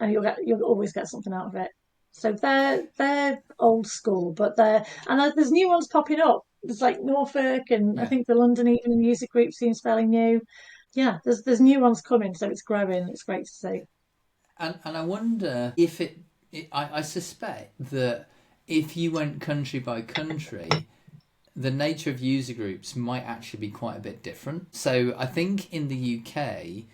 [SPEAKER 2] and you'll always get something out of it. So they're old school, but there's new ones popping up. There's like Norfolk, and I
[SPEAKER 1] yeah.
[SPEAKER 2] think the London Evening Music Group seems fairly new. Yeah, there's new ones coming, so it's growing. It's great to see.
[SPEAKER 1] And I wonder if I suspect that if you went country by country, the nature of user groups might actually be quite a bit different. So I think in the UK,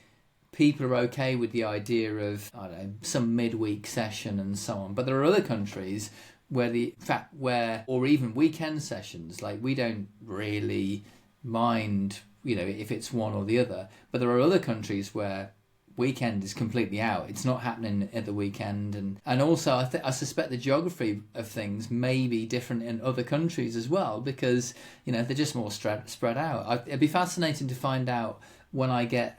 [SPEAKER 1] people are okay with the idea of, I don't know, some midweek session and so on. But there are other countries where or even weekend sessions, like we don't really mind, if it's one or the other. But there are other countries where weekend is completely out. It's not happening at the weekend, and also I suspect the geography of things may be different in other countries as well, because they're just more spread out. It'd be fascinating to find out when I get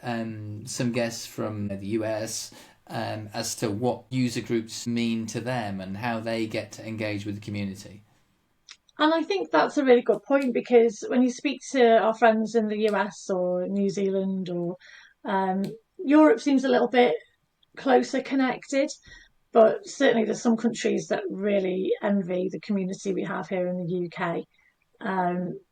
[SPEAKER 1] some guests from the US, as to what user groups mean to them and how they get to engage with the community.
[SPEAKER 2] And I think that's a really good point, because when you speak to our friends in the US or New Zealand or um, Europe seems a little bit closer connected, but certainly there's some countries that really envy the community we have here in the UK.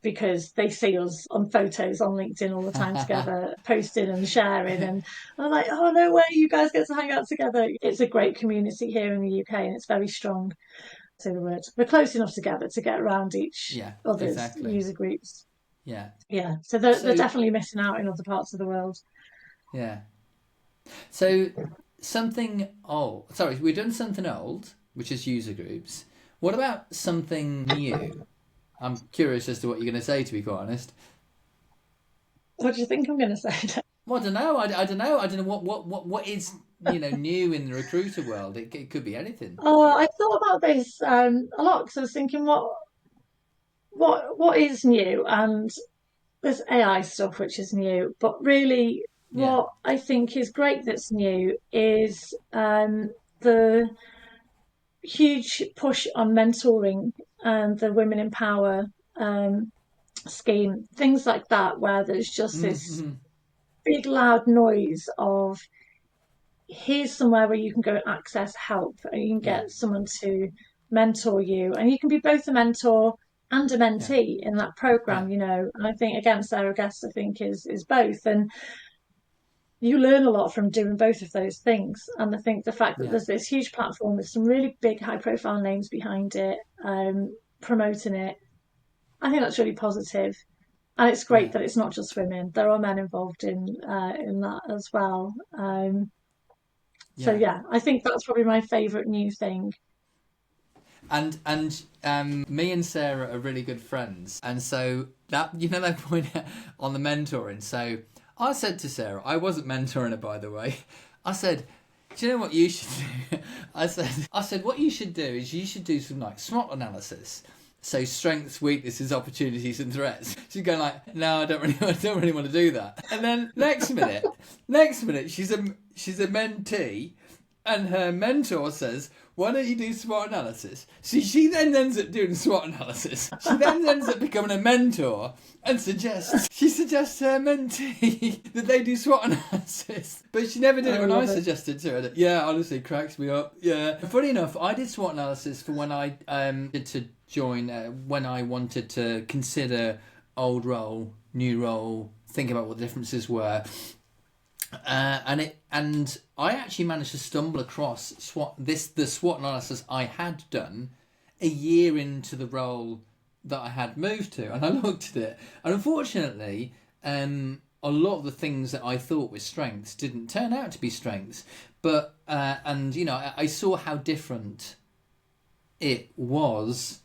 [SPEAKER 2] because they see us on photos on LinkedIn all the time together, posting and sharing. And I'm like, oh, no way, you guys get to hang out together. It's a great community here in the UK and it's very strong. Say the word. We're close enough together to get around each
[SPEAKER 1] Yeah,
[SPEAKER 2] other's
[SPEAKER 1] exactly.
[SPEAKER 2] user groups.
[SPEAKER 1] Yeah.
[SPEAKER 2] Yeah, so they're
[SPEAKER 1] So,
[SPEAKER 2] definitely missing out in other parts of the world.
[SPEAKER 1] yeah. So something old. Sorry, we've done something old, which is user groups. What about something new? I'm curious as to what you're going to say. To be quite honest,
[SPEAKER 2] What do you think I'm going to say?
[SPEAKER 1] well, I don't know. I don't know. I don't know what is new in the recruiter world. It could be anything.
[SPEAKER 2] Oh, I thought about this a lot because I was thinking, what is new? And there's AI stuff which is new, but really,
[SPEAKER 1] Yeah,
[SPEAKER 2] what I think is great that's new is the huge push on mentoring and the Women in Power um, scheme, things like that, where there's just this
[SPEAKER 1] mm-hmm.
[SPEAKER 2] big loud noise of here's somewhere where you can go and access help and you can
[SPEAKER 1] Yeah,
[SPEAKER 2] get someone to mentor you and you can be both a mentor and a
[SPEAKER 1] yeah,
[SPEAKER 2] mentee in that
[SPEAKER 1] yeah,
[SPEAKER 2] program, and I think again Sarah Guest I think is both, and you learn a lot from doing both of those things. And I think the fact that
[SPEAKER 1] yeah,
[SPEAKER 2] there's this huge platform with some really big high profile names behind it, promoting it, I think that's really positive. And it's great
[SPEAKER 1] yeah,
[SPEAKER 2] that it's not just women. There are men involved in that as well. So
[SPEAKER 1] yeah.
[SPEAKER 2] yeah, I think that's probably my favourite new thing.
[SPEAKER 1] And me and Sarah are really good friends, and so that that point on the mentoring. So I said to Sarah, I wasn't mentoring her, by the way. I said, "Do you know what you should do?" I said, what you should do is you should do some like SWOT analysis. So strengths, weaknesses, opportunities, and threats. She's going like, no, I don't really want to do that. And then next minute, she's a mentee, and her mentor says, why don't you do SWOT analysis? She then ends up doing SWOT analysis. She then ends up becoming a mentor and she suggests her mentee that they do SWOT analysis. But she never did it
[SPEAKER 2] I
[SPEAKER 1] when I
[SPEAKER 2] love it.
[SPEAKER 1] suggested to her. Yeah, honestly, it cracks me up. Yeah. Funny enough, I did SWOT analysis for when I did to join, when I wanted to consider old role, new role, think about what the differences were. And I actually managed to stumble across the SWOT analysis I had done a year into the role that I had moved to, and I looked at it, and unfortunately, a lot of the things that I thought were strengths didn't turn out to be strengths. But and I saw how different it was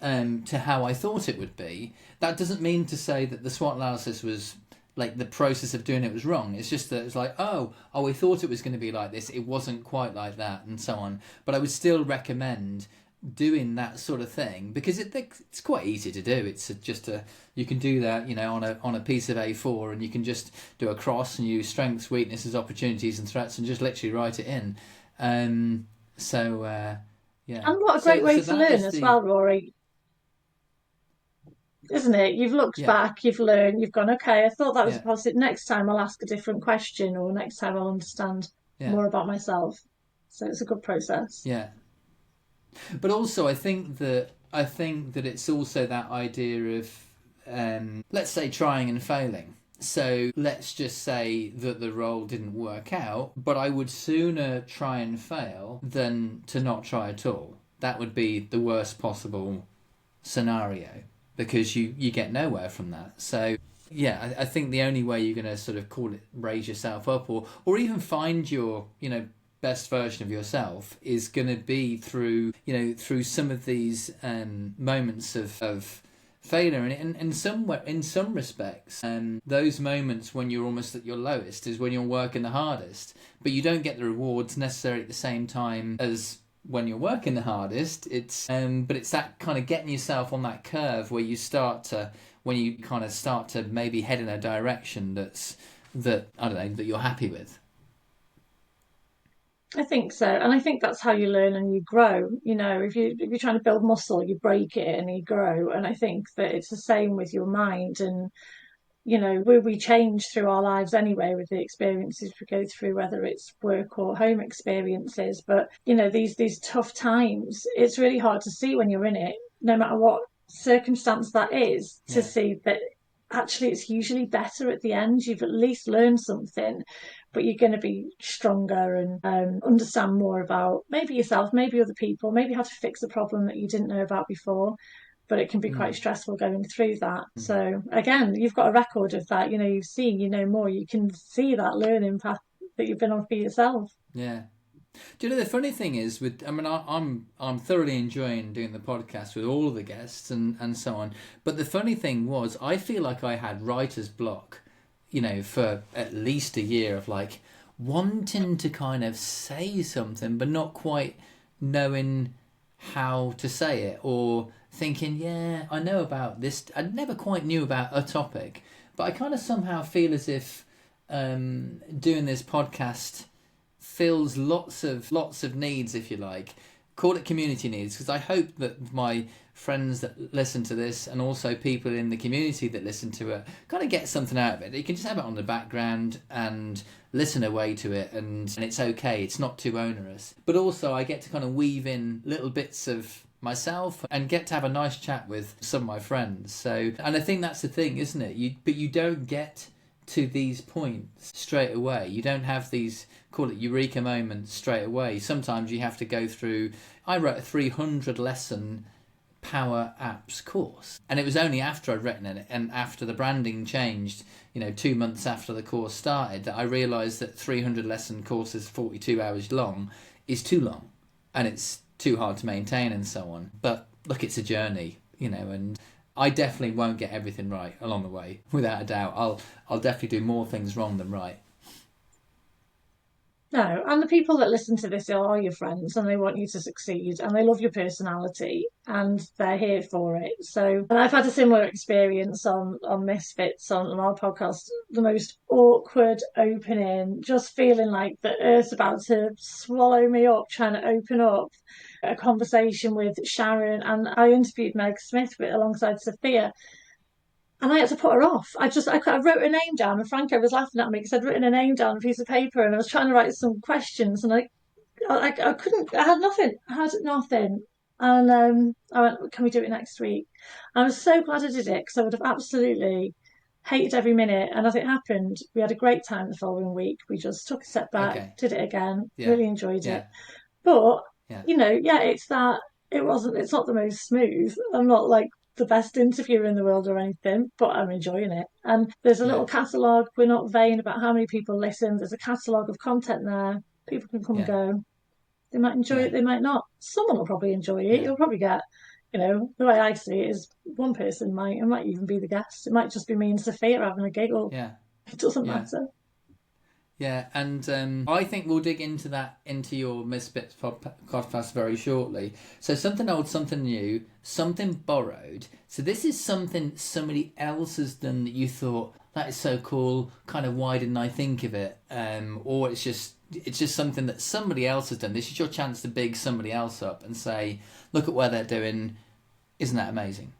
[SPEAKER 1] to how I thought it would be. That doesn't mean to say that the SWOT analysis was like the process of doing it was wrong. It's just that it's like, oh, we thought it was going to be like this. It wasn't quite like that, and so on. But I would still recommend doing that sort of thing because it's quite easy to do. It's just you can do that, on a piece of A4, and you can just do a cross and use strengths, weaknesses, opportunities, and threats, and just literally write it in. So yeah.
[SPEAKER 2] And what a great
[SPEAKER 1] So
[SPEAKER 2] way to
[SPEAKER 1] that
[SPEAKER 2] learn
[SPEAKER 1] is
[SPEAKER 2] as
[SPEAKER 1] the
[SPEAKER 2] well, Rory, isn't it? You've looked
[SPEAKER 1] yeah,
[SPEAKER 2] back, you've learned, you've gone, okay, I thought that was a
[SPEAKER 1] yeah,
[SPEAKER 2] positive. Next time I'll ask a different question, or next time I'll understand
[SPEAKER 1] yeah,
[SPEAKER 2] more about myself. So it's a good process.
[SPEAKER 1] yeah. But also, I think that it's also that idea of, let's say, trying and failing. So let's just say that the role didn't work out, but I would sooner try and fail than to not try at all. That would be the worst possible scenario because you get nowhere from that. So yeah, I think the only way you're going to sort of call it raise yourself up or even find your best version of yourself is going to be through some of these moments of failure, and in some respects, those moments when you're almost at your lowest is when you're working the hardest, but you don't get the rewards necessarily at the same time as when you're working the hardest. But it's that kind of getting yourself on that curve where when you kind of start to maybe head in a direction that I don't know that you're happy with.
[SPEAKER 2] I think so, and I think that's how you learn and you grow. If you're trying to build muscle, you break it and you grow. And I think that it's the same with your mind. And we change through our lives anyway with the experiences we go through, whether it's work or home experiences. But these tough times, it's really hard to see when you're in it, no matter what circumstance that is, to
[SPEAKER 1] Yeah.
[SPEAKER 2] see that actually it's usually better at the end. You've at least learned something, but you're going to be stronger and understand more about maybe yourself, maybe other people, maybe how to fix a problem that you didn't know about before. But it can be quite
[SPEAKER 1] Mm.
[SPEAKER 2] stressful going through that.
[SPEAKER 1] Mm.
[SPEAKER 2] So again, you've got a record of that. You know, you've seen, you know more. You can see that learning path that you've been on for yourself.
[SPEAKER 1] Yeah. Do you know the funny thing is with I mean I'm thoroughly enjoying doing the podcast with all of the guests and so on. But the funny thing was I feel like I had writer's block, for at least a year of like wanting to kind of say something but not quite knowing how to say it, or thinking, yeah, I know about this. I never quite knew about a topic, but I kind of somehow feel as if doing this podcast fills lots of needs, if you like. Call it community needs, because I hope that my friends that listen to this and also people in the community that listen to it kind of get something out of it. You can just have it on the background and listen away to it, and it's okay. It's not too onerous. But also I get to kind of weave in little bits of myself and get to have a nice chat with some of my friends. So, and I think that's the thing, isn't it? But you don't get to these points straight away. You don't have these, call it eureka moments, straight away. Sometimes you have to go through. I wrote a 300 lesson Power Apps course, and it was only after I'd written it and after the branding changed, 2 months after the course started, that I realised that 300 lesson courses 42 hours long is too long, and it's too hard to maintain and so on. But look, it's a journey, and I definitely won't get everything right along the way, without a doubt. I'll definitely do more things wrong than right.
[SPEAKER 2] No, and the people that listen to this are your friends and they want you to succeed and they love your personality and they're here for it. So, and I've had a similar experience on Misfits on our podcast, the most awkward opening, just feeling like the earth's about to swallow me up, trying to open up a conversation with Sharon. And I interviewed Meg Smith alongside Sophia, and I had to put her off. I wrote her name down, and Franco was laughing at me because I'd written her name down on a piece of paper, and I was trying to write some questions, and I couldn't. I had nothing. I had nothing. And I went, "Can we do it next week?" And I was so glad I did it because I would have absolutely hated every minute. And as it happened, we had a great time the following week. We just took a step back,
[SPEAKER 1] Okay.
[SPEAKER 2] did it again,
[SPEAKER 1] Yeah.
[SPEAKER 2] really enjoyed it.
[SPEAKER 1] Yeah.
[SPEAKER 2] But
[SPEAKER 1] Yeah.
[SPEAKER 2] yeah, it's that it wasn't. It's not the most smooth. I'm not like the best interviewer in the world or anything, but I'm enjoying it. And there's a
[SPEAKER 1] Yeah.
[SPEAKER 2] little catalogue. We're not vain about how many people listen. There's a catalogue of content there. People can come and
[SPEAKER 1] Yeah.
[SPEAKER 2] go. They might enjoy
[SPEAKER 1] Yeah.
[SPEAKER 2] it. They might not. Someone will probably enjoy it.
[SPEAKER 1] Yeah.
[SPEAKER 2] You'll probably get. The way I see it is one person might. It might even be the guest. It might just be me and Sophia having a giggle.
[SPEAKER 1] Yeah.
[SPEAKER 2] It doesn't
[SPEAKER 1] Yeah.
[SPEAKER 2] matter.
[SPEAKER 1] Yeah, and I think we'll dig into your Misfits podcast very shortly. So something old, something new, something borrowed. So this is something somebody else has done that you thought, that is so cool, kind of why didn't I think of it? Or it's just something that somebody else has done. This is your chance to big somebody else up and say, look at where they're doing. Isn't that amazing?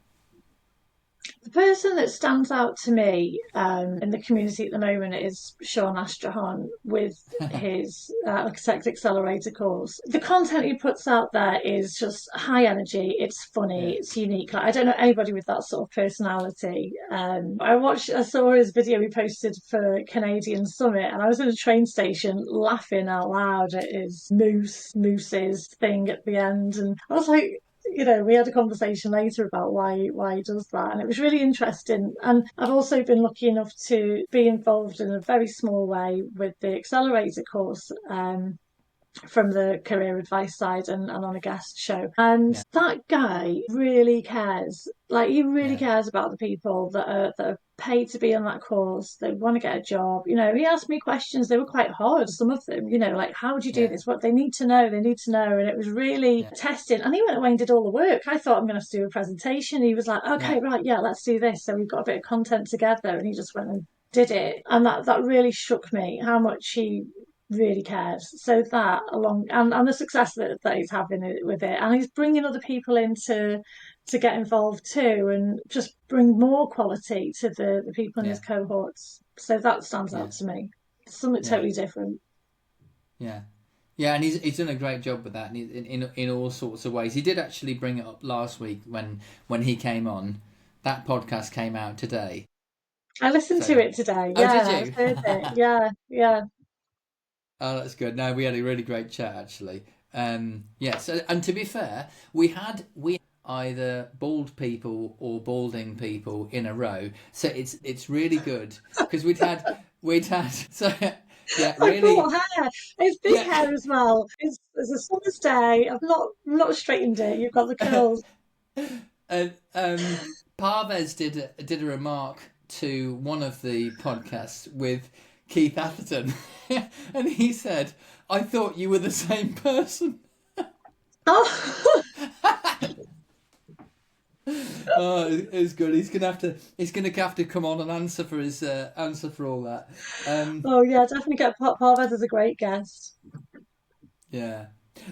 [SPEAKER 2] The person that stands out to me in the community at the moment is Sean Astrahan with his Architect Accelerator course. The content he puts out there is just high energy. It's funny.
[SPEAKER 1] Yeah.
[SPEAKER 2] It's unique. Like, I don't know anybody with that sort of personality. I saw his video he posted for Canadian Summit, and I was in a train station laughing out loud at his moose's thing at the end, and I was like, we had a conversation later about why he does that, and it was really interesting. And I've also been lucky enough to be involved in a very small way with the accelerator course. From the career advice side and on a guest show. And
[SPEAKER 1] Yeah.
[SPEAKER 2] that guy really cares. Like, he really
[SPEAKER 1] Yeah.
[SPEAKER 2] cares about the people that are paid to be on that course. They want to get a job. He asked me questions. They were quite hard, some of them, like, how would you do
[SPEAKER 1] Yeah.
[SPEAKER 2] this? What they need to know. They need to know. And it was really
[SPEAKER 1] Yeah.
[SPEAKER 2] testing. And he went away and did all the work. I thought, I'm going to have to do a presentation. He was like,
[SPEAKER 1] Yeah.
[SPEAKER 2] okay, right, yeah, let's do this. So we've got a bit of content together. And he just went and did it. And that really shook me, how much he really cares. So that, along and the success that he's having with it, and he's bringing other people in to get involved too, and just bring more quality to the people in his
[SPEAKER 1] Yeah.
[SPEAKER 2] cohorts. So that stands
[SPEAKER 1] Yeah.
[SPEAKER 2] out to me. Something
[SPEAKER 1] Yeah.
[SPEAKER 2] totally different.
[SPEAKER 1] Yeah. Yeah, and he's done a great job with that, and in all sorts of ways. He did actually bring it up last week when he came on. That podcast came out today.
[SPEAKER 2] I listened to
[SPEAKER 1] So,
[SPEAKER 2] it today.
[SPEAKER 1] oh, did
[SPEAKER 2] Yeah, I've
[SPEAKER 1] you?
[SPEAKER 2] heard it. Yeah, yeah.
[SPEAKER 1] Oh, that's good. No, we had a really great chat actually. Yeah. So, and to be fair, we either bald people or balding people in a row. So it's really good because we'd had so yeah,
[SPEAKER 2] I've
[SPEAKER 1] really
[SPEAKER 2] got hair. It's big
[SPEAKER 1] yeah.
[SPEAKER 2] hair as well. It's a summer's day. I've not straightened it. You've got the curls.
[SPEAKER 1] And Parvez did a remark to one of the podcasts with Keith Atherton, and he said, "I thought you were the same person."
[SPEAKER 2] Oh,
[SPEAKER 1] Oh, it was good. He's gonna have to come on and answer for all that.
[SPEAKER 2] oh yeah, definitely get Parvez as a great guest.
[SPEAKER 1] Yeah.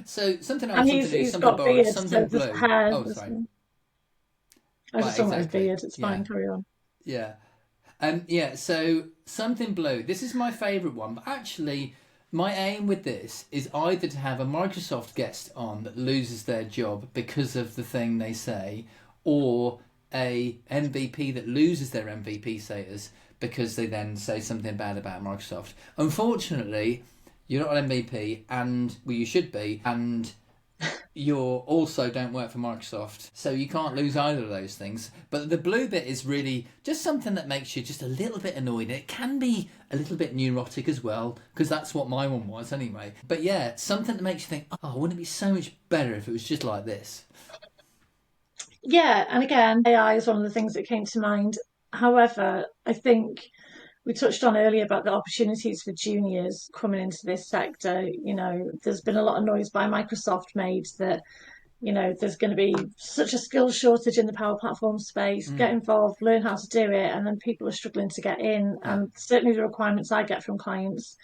[SPEAKER 1] So something
[SPEAKER 2] And
[SPEAKER 1] else, something new,
[SPEAKER 2] he's
[SPEAKER 1] something
[SPEAKER 2] got a
[SPEAKER 1] borrowed,
[SPEAKER 2] beard, so
[SPEAKER 1] something
[SPEAKER 2] the
[SPEAKER 1] blue.
[SPEAKER 2] hair.
[SPEAKER 1] Oh, sorry.
[SPEAKER 2] I was
[SPEAKER 1] Well,
[SPEAKER 2] just talking about his
[SPEAKER 1] exactly.
[SPEAKER 2] beard. It's fine.
[SPEAKER 1] Yeah.
[SPEAKER 2] Carry on.
[SPEAKER 1] Yeah. Yeah, so something blue. This is my favourite one, but actually, my aim with this is either to have a Microsoft guest on that loses their job because of the thing they say, or a MVP that loses their MVP status because they then say something bad about Microsoft. Unfortunately, you're not an MVP, and well, you should be, and you also don't work for Microsoft, so you can't lose either of those things. But the blue bit is really just something that makes you just a little bit annoyed. It can be a little bit neurotic as well, because that's what my one was anyway. But yeah, something that makes you think, oh, wouldn't it be so much better if it was just like this?
[SPEAKER 2] Yeah, and again, AI is one of the things that came to mind. However, I think we touched on earlier about the opportunities for juniors coming into this sector. There's been a lot of noise by Microsoft made that, there's going to be such a skills shortage in the Power Platform space. Get
[SPEAKER 1] Mm,
[SPEAKER 2] involved, learn how to do it, and then people are struggling to get in.
[SPEAKER 1] yeah,
[SPEAKER 2] And certainly the requirements I get from clients,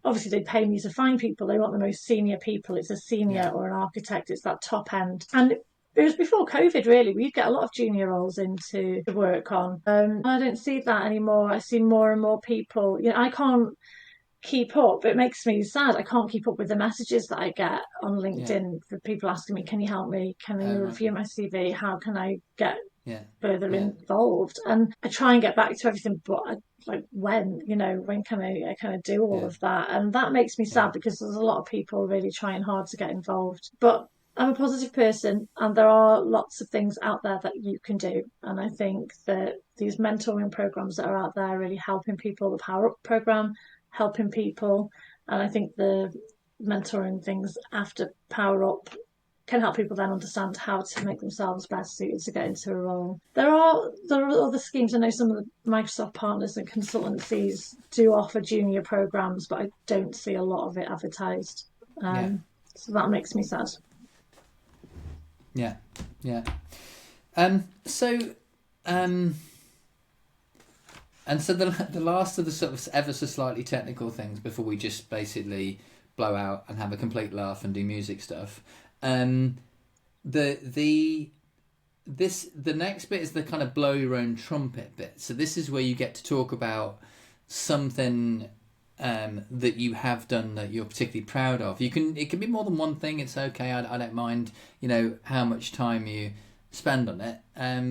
[SPEAKER 2] obviously they pay me to find people. They want the most senior people. It's a
[SPEAKER 1] yeah,
[SPEAKER 2] senior or an architect. It's that top end. And it was before COVID, really. We'd get a lot of junior roles into to work on. I don't see that anymore. I see more and more people. I can't keep up. It makes me sad. I can't keep up with the messages that I get on
[SPEAKER 1] yeah.
[SPEAKER 2] LinkedIn for people asking me, "Can you help me? Can you
[SPEAKER 1] Right.
[SPEAKER 2] review my CV? How can I get
[SPEAKER 1] Yeah,
[SPEAKER 2] further
[SPEAKER 1] yeah,
[SPEAKER 2] involved?" And I try and get back to everything, but like when can I kind of do all
[SPEAKER 1] yeah,
[SPEAKER 2] of that? And that makes me
[SPEAKER 1] yeah,
[SPEAKER 2] sad because there's a lot of people really trying hard to get involved. But I'm a positive person, and there are lots of things out there that you can do. And I think that these mentoring programs that are out there really helping people, the Power Up program, helping people. And I think the mentoring things after Power Up can help people then understand how to make themselves best suited to get into a role. There are other schemes. I know some of the Microsoft partners and consultancies do offer junior programs, but I don't see a lot of it advertised.
[SPEAKER 1] yeah,
[SPEAKER 2] So that makes me sad.
[SPEAKER 1] yeah, yeah. So, um, and so the last of the sort of ever so slightly technical things before we just basically blow out and have a complete laugh and do music stuff. Um, the the next bit is the kind of blow your own trumpet bit. So this is where you get to talk about something that you have done that you're particularly proud of. It can be more than one thing. It's okay. I don't mind. How much time you spend on it.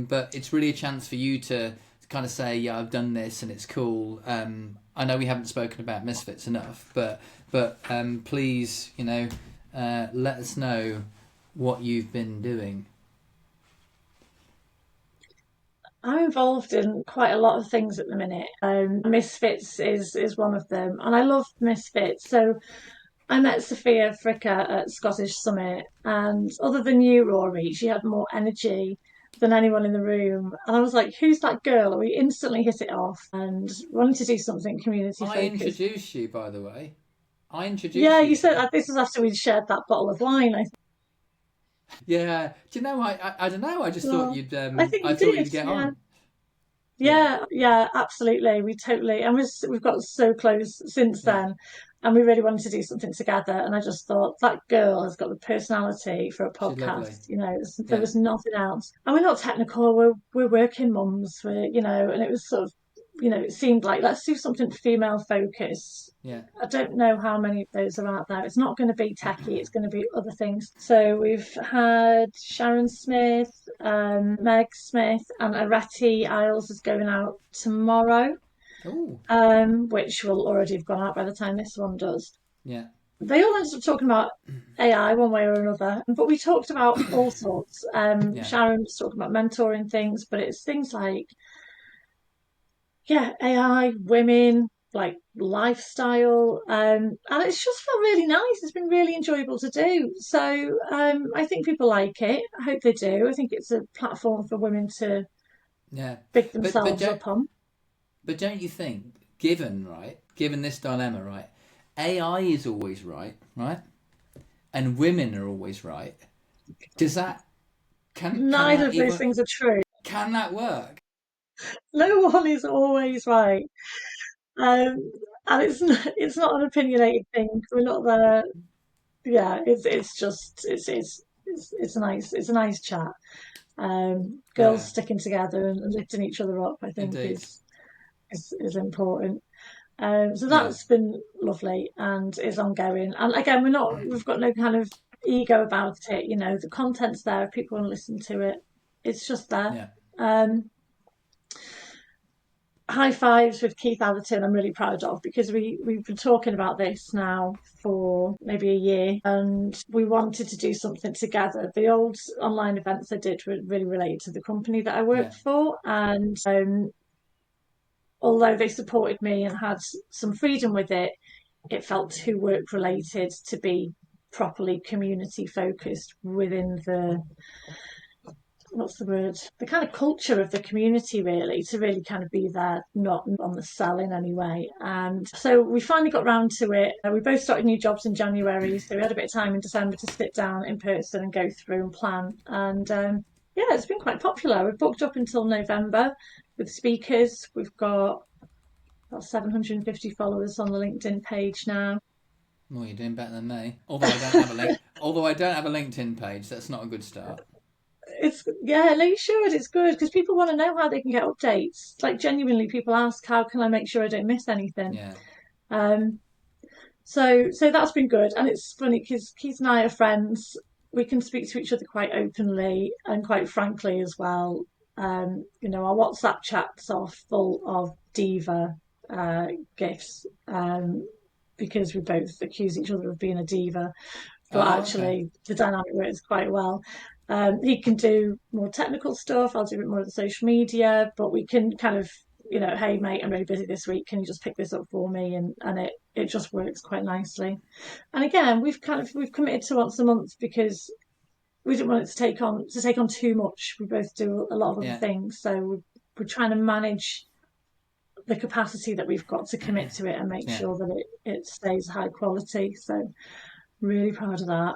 [SPEAKER 1] But it's really a chance for you to kind of say, yeah, I've done this and it's cool. I know we haven't spoken about Misfits enough, but please, let us know what you've been doing.
[SPEAKER 2] I'm involved in quite a lot of things at the minute. Misfits is one of them, and I love Misfits. So I met Sophia Fricker at Scottish Summit, and other than you, Rory, she had more energy than anyone in the room. And I was like, "Who's that girl?" And we instantly hit it off and wanted to do something community
[SPEAKER 1] I
[SPEAKER 2] focused.
[SPEAKER 1] introduced you, by the way. I
[SPEAKER 2] Yeah,
[SPEAKER 1] introduced you
[SPEAKER 2] you
[SPEAKER 1] to
[SPEAKER 2] said
[SPEAKER 1] her.
[SPEAKER 2] this was after we'd shared that bottle of wine. I
[SPEAKER 1] Yeah. Do you know? I don't know. I just thought
[SPEAKER 2] thought,
[SPEAKER 1] you'd
[SPEAKER 2] I think
[SPEAKER 1] I
[SPEAKER 2] we
[SPEAKER 1] thought
[SPEAKER 2] did.
[SPEAKER 1] you'd get
[SPEAKER 2] Yeah,
[SPEAKER 1] on. Yeah.
[SPEAKER 2] yeah, yeah, absolutely. We totally, and we've got so close since
[SPEAKER 1] Yeah.
[SPEAKER 2] then, and we really wanted to do something together. And I just thought that girl has got the personality for a
[SPEAKER 1] She's lovely.
[SPEAKER 2] podcast. There
[SPEAKER 1] Yeah.
[SPEAKER 2] was nothing else, and we're not technical. We're working mums. And it was sort of it seemed like let's do something female focused.
[SPEAKER 1] Yeah.
[SPEAKER 2] I don't know how many of those are out there. It's not going to be techie, it's going to be other things. So we've had Sharon Smith, Meg Smith, and Areti Isles is going out tomorrow,
[SPEAKER 1] Oh.
[SPEAKER 2] which will already have gone out by the time this one does.
[SPEAKER 1] Yeah.
[SPEAKER 2] They all ended up talking about AI one way or another, but we talked about all sorts.
[SPEAKER 1] Yeah.
[SPEAKER 2] Sharon was talking about mentoring things, but it's things like, yeah, AI, women, like lifestyle, and it's just felt really nice. It's been really enjoyable to do. So I think people like it. I hope they do. I think it's a platform for women to
[SPEAKER 1] Yeah.
[SPEAKER 2] big
[SPEAKER 1] But but
[SPEAKER 2] themselves
[SPEAKER 1] don't
[SPEAKER 2] up on.
[SPEAKER 1] but don't you think, given this dilemma, right? AI is always right, right? And women are always right. Does that can
[SPEAKER 2] Neither
[SPEAKER 1] that
[SPEAKER 2] of those
[SPEAKER 1] even
[SPEAKER 2] things are true.
[SPEAKER 1] can that work?
[SPEAKER 2] No one is always right. Um, and it's not an opinionated thing. We're not there. Yeah, it's just it's a nice chat. Girls
[SPEAKER 1] Yeah,
[SPEAKER 2] sticking together and lifting each other up, I think,
[SPEAKER 1] indeed.
[SPEAKER 2] is important. So
[SPEAKER 1] Yeah,
[SPEAKER 2] that's been lovely and is ongoing. And again, we've got no kind of ego about it. The content's there. If people want to listen to it, it's just there.
[SPEAKER 1] yeah,
[SPEAKER 2] Um, High fives with Keith Atherton, I'm really proud of, because we've been talking about this now for maybe a year, and we wanted to do something together. The old online events I did were really related to the company that I
[SPEAKER 1] yeah,
[SPEAKER 2] worked for, and although they supported me and had some freedom with it, it felt too work related to be properly community focused within the what's the word, the kind of culture of the community, really, to really kind of be there, not on the sell in any way. And so we finally got round to it. We both started new jobs in January, so we had a bit of time in December to sit down in person and go through and plan. And yeah, it's been quite popular. We've booked up until November with speakers. We've got about 750 followers on the LinkedIn page now.
[SPEAKER 1] well, you're doing better than me. Although I don't have a link. Although I don't have a LinkedIn page, that's not a good start.
[SPEAKER 2] It's yeah, no, you should. It's good because people want to know how they can get updates. Like genuinely, people ask, "How can I make sure I don't miss anything?"
[SPEAKER 1] Yeah,
[SPEAKER 2] Um, so that's been good, and it's funny because Keith and I are friends. We can speak to each other quite openly and quite frankly as well. Our WhatsApp chats are full of diva gifs, because we both accuse each other of being a diva, but
[SPEAKER 1] oh, okay.
[SPEAKER 2] actually the dynamic works quite well. He can do more technical stuff. I'll do a bit more of the social media, but we can kind of, hey mate, I'm really busy this week. Can you just pick this up for me? And it just works quite nicely. And again, we've committed to once a month because we didn't want it to take on too much. We both do a lot of other
[SPEAKER 1] Yeah,
[SPEAKER 2] things, so we're trying to manage the capacity that we've got to commit to it and make
[SPEAKER 1] yeah.
[SPEAKER 2] sure that it stays high quality. So really proud of that.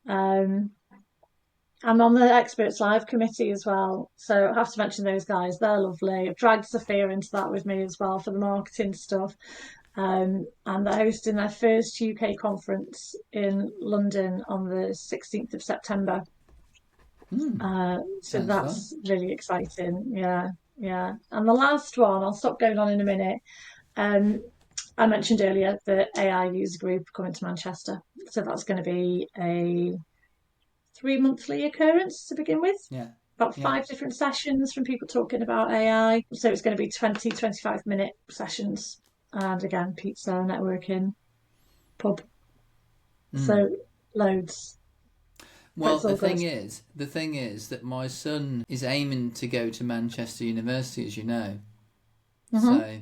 [SPEAKER 2] Um, I'm on the Experts Live committee as well, so I have to mention those guys. They're lovely. I've dragged Sophia into that with me as well for the marketing stuff. And they're hosting their first UK conference in London on the 16th of September. So
[SPEAKER 1] Sounds fun.
[SPEAKER 2] that's really exciting. Yeah, yeah. And the last one, I'll stop going on in a minute. Um, I mentioned earlier the AI user group coming to Manchester. So that's going to be a 3 monthly occurrence to begin with.
[SPEAKER 1] Yeah,
[SPEAKER 2] About
[SPEAKER 1] yeah.
[SPEAKER 2] 5 different sessions from people talking about AI. So it's going to be 20, 25-minute sessions. And again, pizza, networking, pub. So loads. But
[SPEAKER 1] Well,
[SPEAKER 2] it's all good.
[SPEAKER 1] the thing is that my son is aiming to go to Manchester University, as you know.
[SPEAKER 2] Hmm.
[SPEAKER 1] So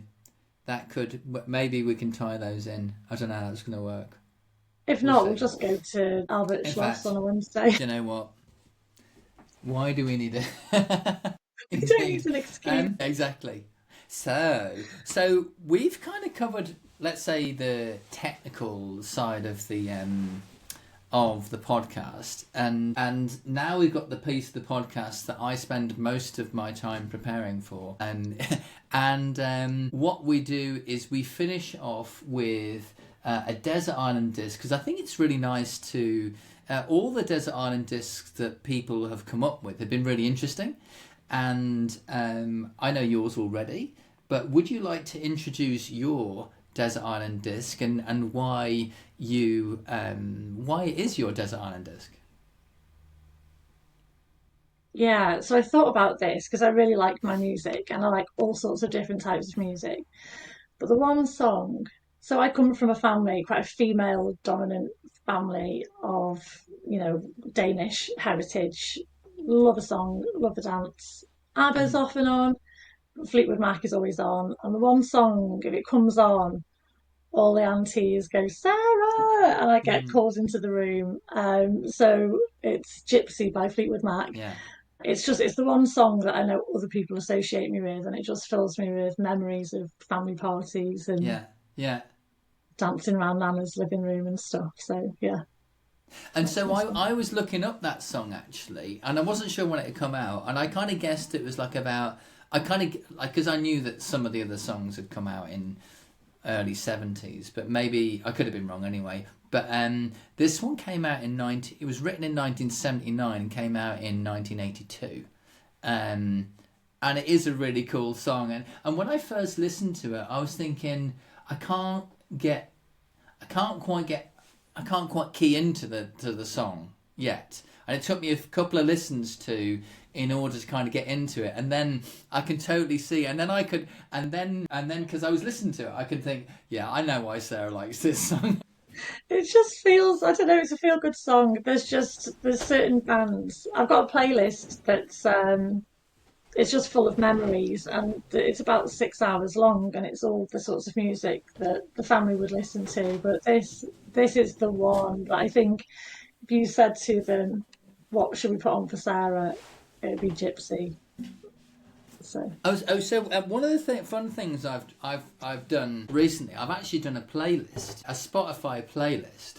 [SPEAKER 1] that could maybe we can tie those in. I don't know how it's going to work.
[SPEAKER 2] If
[SPEAKER 1] We'll
[SPEAKER 2] not, we'll
[SPEAKER 1] see.
[SPEAKER 2] just go to Albert
[SPEAKER 1] In
[SPEAKER 2] Schloss on
[SPEAKER 1] fact,
[SPEAKER 2] a Wednesday.
[SPEAKER 1] do you know what? Why do we need it?
[SPEAKER 2] We don't need
[SPEAKER 1] Indeed.
[SPEAKER 2] an excuse.
[SPEAKER 1] Exactly. So we've kind of covered, let's say, the technical side of the podcast, and now we've got the piece of the podcast that I spend most of my time preparing for, and and what we do is we finish off with a desert island disc, because I think it's really nice to all the desert island discs that people have come up with have been really interesting, and I know yours already. but would you like to introduce your Desert Island Disc and why it is your Desert Island Disc?
[SPEAKER 2] Yeah, so I thought about this because I really like my music and I like all sorts of different types of music. But the one song, so I come from a family, quite a female dominant family of, you know, Danish heritage. Love a song, love a dance. ABBA's
[SPEAKER 1] Mm,
[SPEAKER 2] off and on, Fleetwood Mac is always on. And the one song, if it comes on, all the aunties go, Sarah! And I get
[SPEAKER 1] mm,
[SPEAKER 2] called into the room. So it's Gypsy by Fleetwood Mac.
[SPEAKER 1] yeah,
[SPEAKER 2] It's the one song that I know other people associate me with, and it just fills me with memories of family parties and
[SPEAKER 1] yeah, yeah.
[SPEAKER 2] dancing around Nana's living room and stuff. So yeah,
[SPEAKER 1] And
[SPEAKER 2] that's
[SPEAKER 1] so
[SPEAKER 2] my song.
[SPEAKER 1] I was looking up that song actually, and I wasn't sure when it had come out, and I kind of guessed it was like about. I kind of like because I knew that some of the other songs had come out in early 70s, but maybe I could have been wrong anyway. But this one came out in 90. It was written in 1979 and came out in 1982. Um, and it is a really cool song. And when I first listened to it, I was thinking I can't get I can't quite get I can't quite key into the song yet. And it took me a couple of listens to in order to kind of get into it. And then I can totally see and then I could and then because I was listening to it, I could think, yeah, I know why Sarah likes this song.
[SPEAKER 2] It just feels, I don't know, it's a feel good song. There's certain bands. I've got a playlist that's it's just full of memories, and it's about 6 hours long, and it's all the sorts of music that the family would listen to. But this is the one that I think if you said to them, "What should we put on for Sarah?" It'd be Gypsy. So
[SPEAKER 1] So one of the fun things I've done recently, I've actually done a Spotify playlist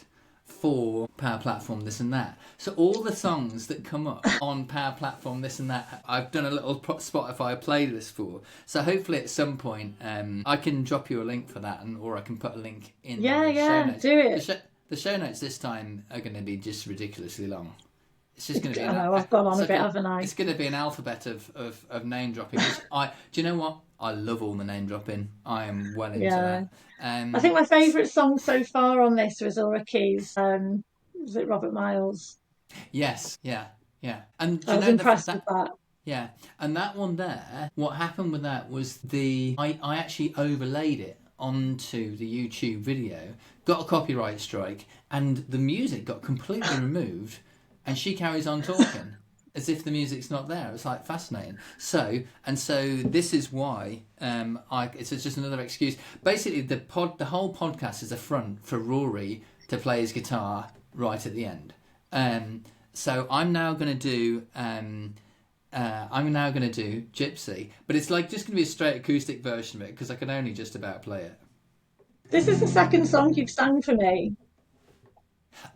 [SPEAKER 1] for Power Platform This and That. So all the songs that come up on Power Platform This and That, I've done a little Spotify playlist for. So hopefully at some point, I can drop you a link for that, or I can put a link in
[SPEAKER 2] yeah,
[SPEAKER 1] the show
[SPEAKER 2] yeah,
[SPEAKER 1] notes.
[SPEAKER 2] do it.
[SPEAKER 1] The show notes this time are going to be just ridiculously long. It's just going to be
[SPEAKER 2] I know I've gone on a bit, haven't I?
[SPEAKER 1] it's going to be an alphabet of name dropping. Which do you know what? I love all the name dropping. I am well into
[SPEAKER 2] Yeah.
[SPEAKER 1] that.
[SPEAKER 2] I think my favourite song so far on this was Ulrice's. Was it Robert Miles?
[SPEAKER 1] Yes, yeah, yeah. And do
[SPEAKER 2] I
[SPEAKER 1] you
[SPEAKER 2] was
[SPEAKER 1] know
[SPEAKER 2] impressed with
[SPEAKER 1] that
[SPEAKER 2] that.
[SPEAKER 1] yeah, and that one there. What happened with that was I actually overlaid it onto the YouTube video, got a copyright strike, and the music got completely removed, and she carries on talking as if the music's not there. It's like fascinating. So this is why it's just another excuse. Basically, the whole podcast is a front for Rory to play his guitar right at the end. So I'm now going to do Gypsy, but it's like just going to be a straight acoustic version of it because I can only just about play it.
[SPEAKER 2] This is the second song you've sang for me,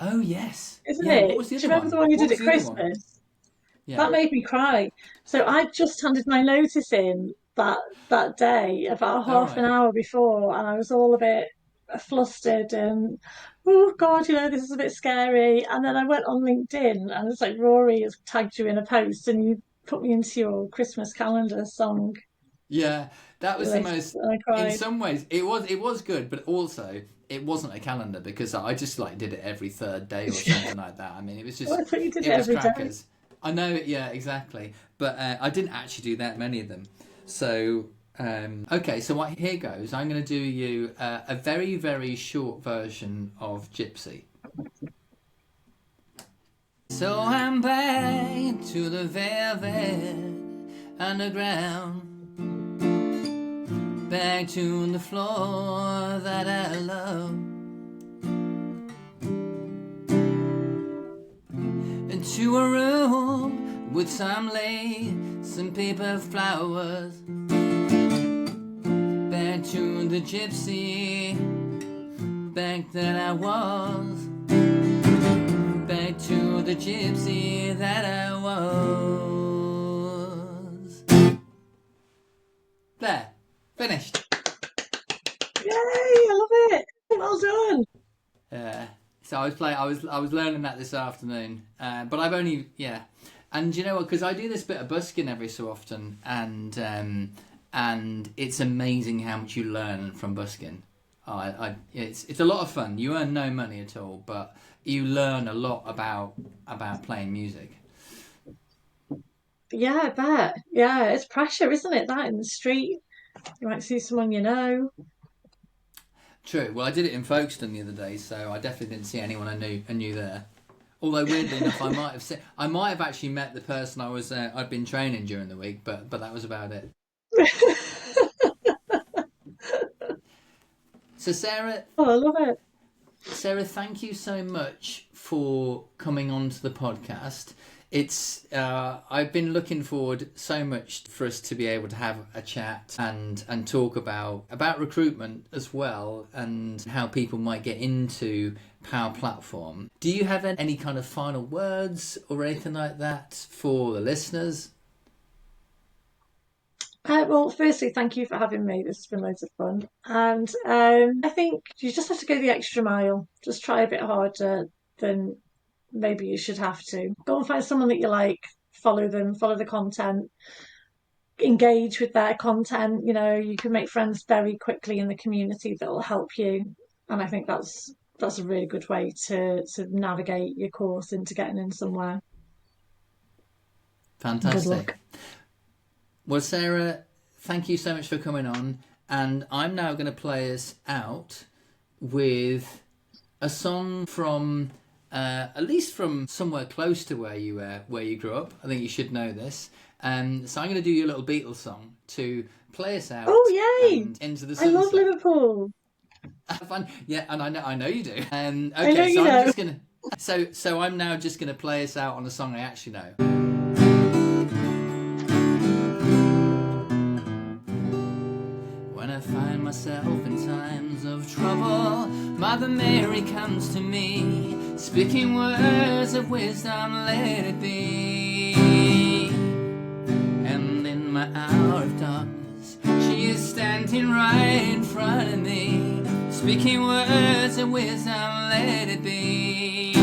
[SPEAKER 1] Oh yes,
[SPEAKER 2] isn't
[SPEAKER 1] yeah. What
[SPEAKER 2] it?
[SPEAKER 1] was the
[SPEAKER 2] Do you
[SPEAKER 1] other
[SPEAKER 2] remember the
[SPEAKER 1] one?
[SPEAKER 2] one you
[SPEAKER 1] What
[SPEAKER 2] did
[SPEAKER 1] was
[SPEAKER 2] at
[SPEAKER 1] the other one?
[SPEAKER 2] Christmas?
[SPEAKER 1] Yeah.
[SPEAKER 2] That made me cry. So I just handed my notice in that day, about
[SPEAKER 1] All
[SPEAKER 2] half an
[SPEAKER 1] right.
[SPEAKER 2] hour before, and I was all a bit flustered and oh God, this is a bit scary. And then I went on LinkedIn and it's like Rory has tagged you in a post and you put me into your Christmas calendar song
[SPEAKER 1] Yeah, that was the
[SPEAKER 2] list,
[SPEAKER 1] most.
[SPEAKER 2] and I
[SPEAKER 1] In
[SPEAKER 2] cried.
[SPEAKER 1] some ways, it was good, but also it wasn't a calendar because I just like did it every third day or something like that. I mean,
[SPEAKER 2] Oh, I thought you did
[SPEAKER 1] it
[SPEAKER 2] it
[SPEAKER 1] was
[SPEAKER 2] every day.
[SPEAKER 1] crackers. I know, yeah, exactly. But I didn't actually do that many of them. So okay, so here goes. I'm going to do you a very very short version of Gypsy. So I'm back to the velvet underground, back to the floor that I love, into a room with some lace and paper flowers, back to the gypsy, back that I was, back to the gypsy that I was. There, finished.
[SPEAKER 2] Yay! I love it. Well done.
[SPEAKER 1] So I was learning that this afternoon, but I've only and you know what? Because I do this bit of busking every so often, and and it's amazing how much you learn from busking. It's a lot of fun. You earn no money at all, but you learn a lot about playing music.
[SPEAKER 2] Yeah, I bet. Yeah, it's pressure, isn't it? That in the street, you might see someone you know.
[SPEAKER 1] True. Well, I did it in Folkestone the other day, so I definitely didn't see anyone I knew there. Although weirdly enough, I might have actually met the person I'd been training during the week, but that was about it. So
[SPEAKER 2] Oh, I love it.
[SPEAKER 1] Sarah, thank you so much for coming on to the podcast. It's I've been looking forward so much for us to be able to have a chat and talk about recruitment as well, and how people might get into Power Platform. Do you have any kind of final words or anything like that for the listeners?
[SPEAKER 2] Well, firstly, thank you for having me. This has been loads of fun. And I think you just have to go the extra mile. Just try a bit harder than maybe you should have to. Go and find someone that you like, follow them, follow the content, engage with their content. You know, you can make friends very quickly in the community that will help you. And I think that's a really good way to navigate your course into getting in somewhere. Good
[SPEAKER 1] Fantastic.
[SPEAKER 2] luck.
[SPEAKER 1] Well, Sarah, thank you so much for coming on, and I'm now going to play us out with a song from at least from somewhere close to where you grew up. I think you should know this. So I'm going to do you a little Beatles song to play us out
[SPEAKER 2] Oh, yay!
[SPEAKER 1] and into the
[SPEAKER 2] I love
[SPEAKER 1] sunset.
[SPEAKER 2] Liverpool.
[SPEAKER 1] Fun, yeah, and I know you do.
[SPEAKER 2] I know
[SPEAKER 1] Okay, so
[SPEAKER 2] you
[SPEAKER 1] I'm
[SPEAKER 2] know.
[SPEAKER 1] just gonna so I'm now just gonna play us out on a song I actually know. When I find myself in times of trouble, Mother Mary comes to me, speaking words of wisdom, let it be. And in my hour of darkness, she is standing right in front of me, speaking words of wisdom, let it be.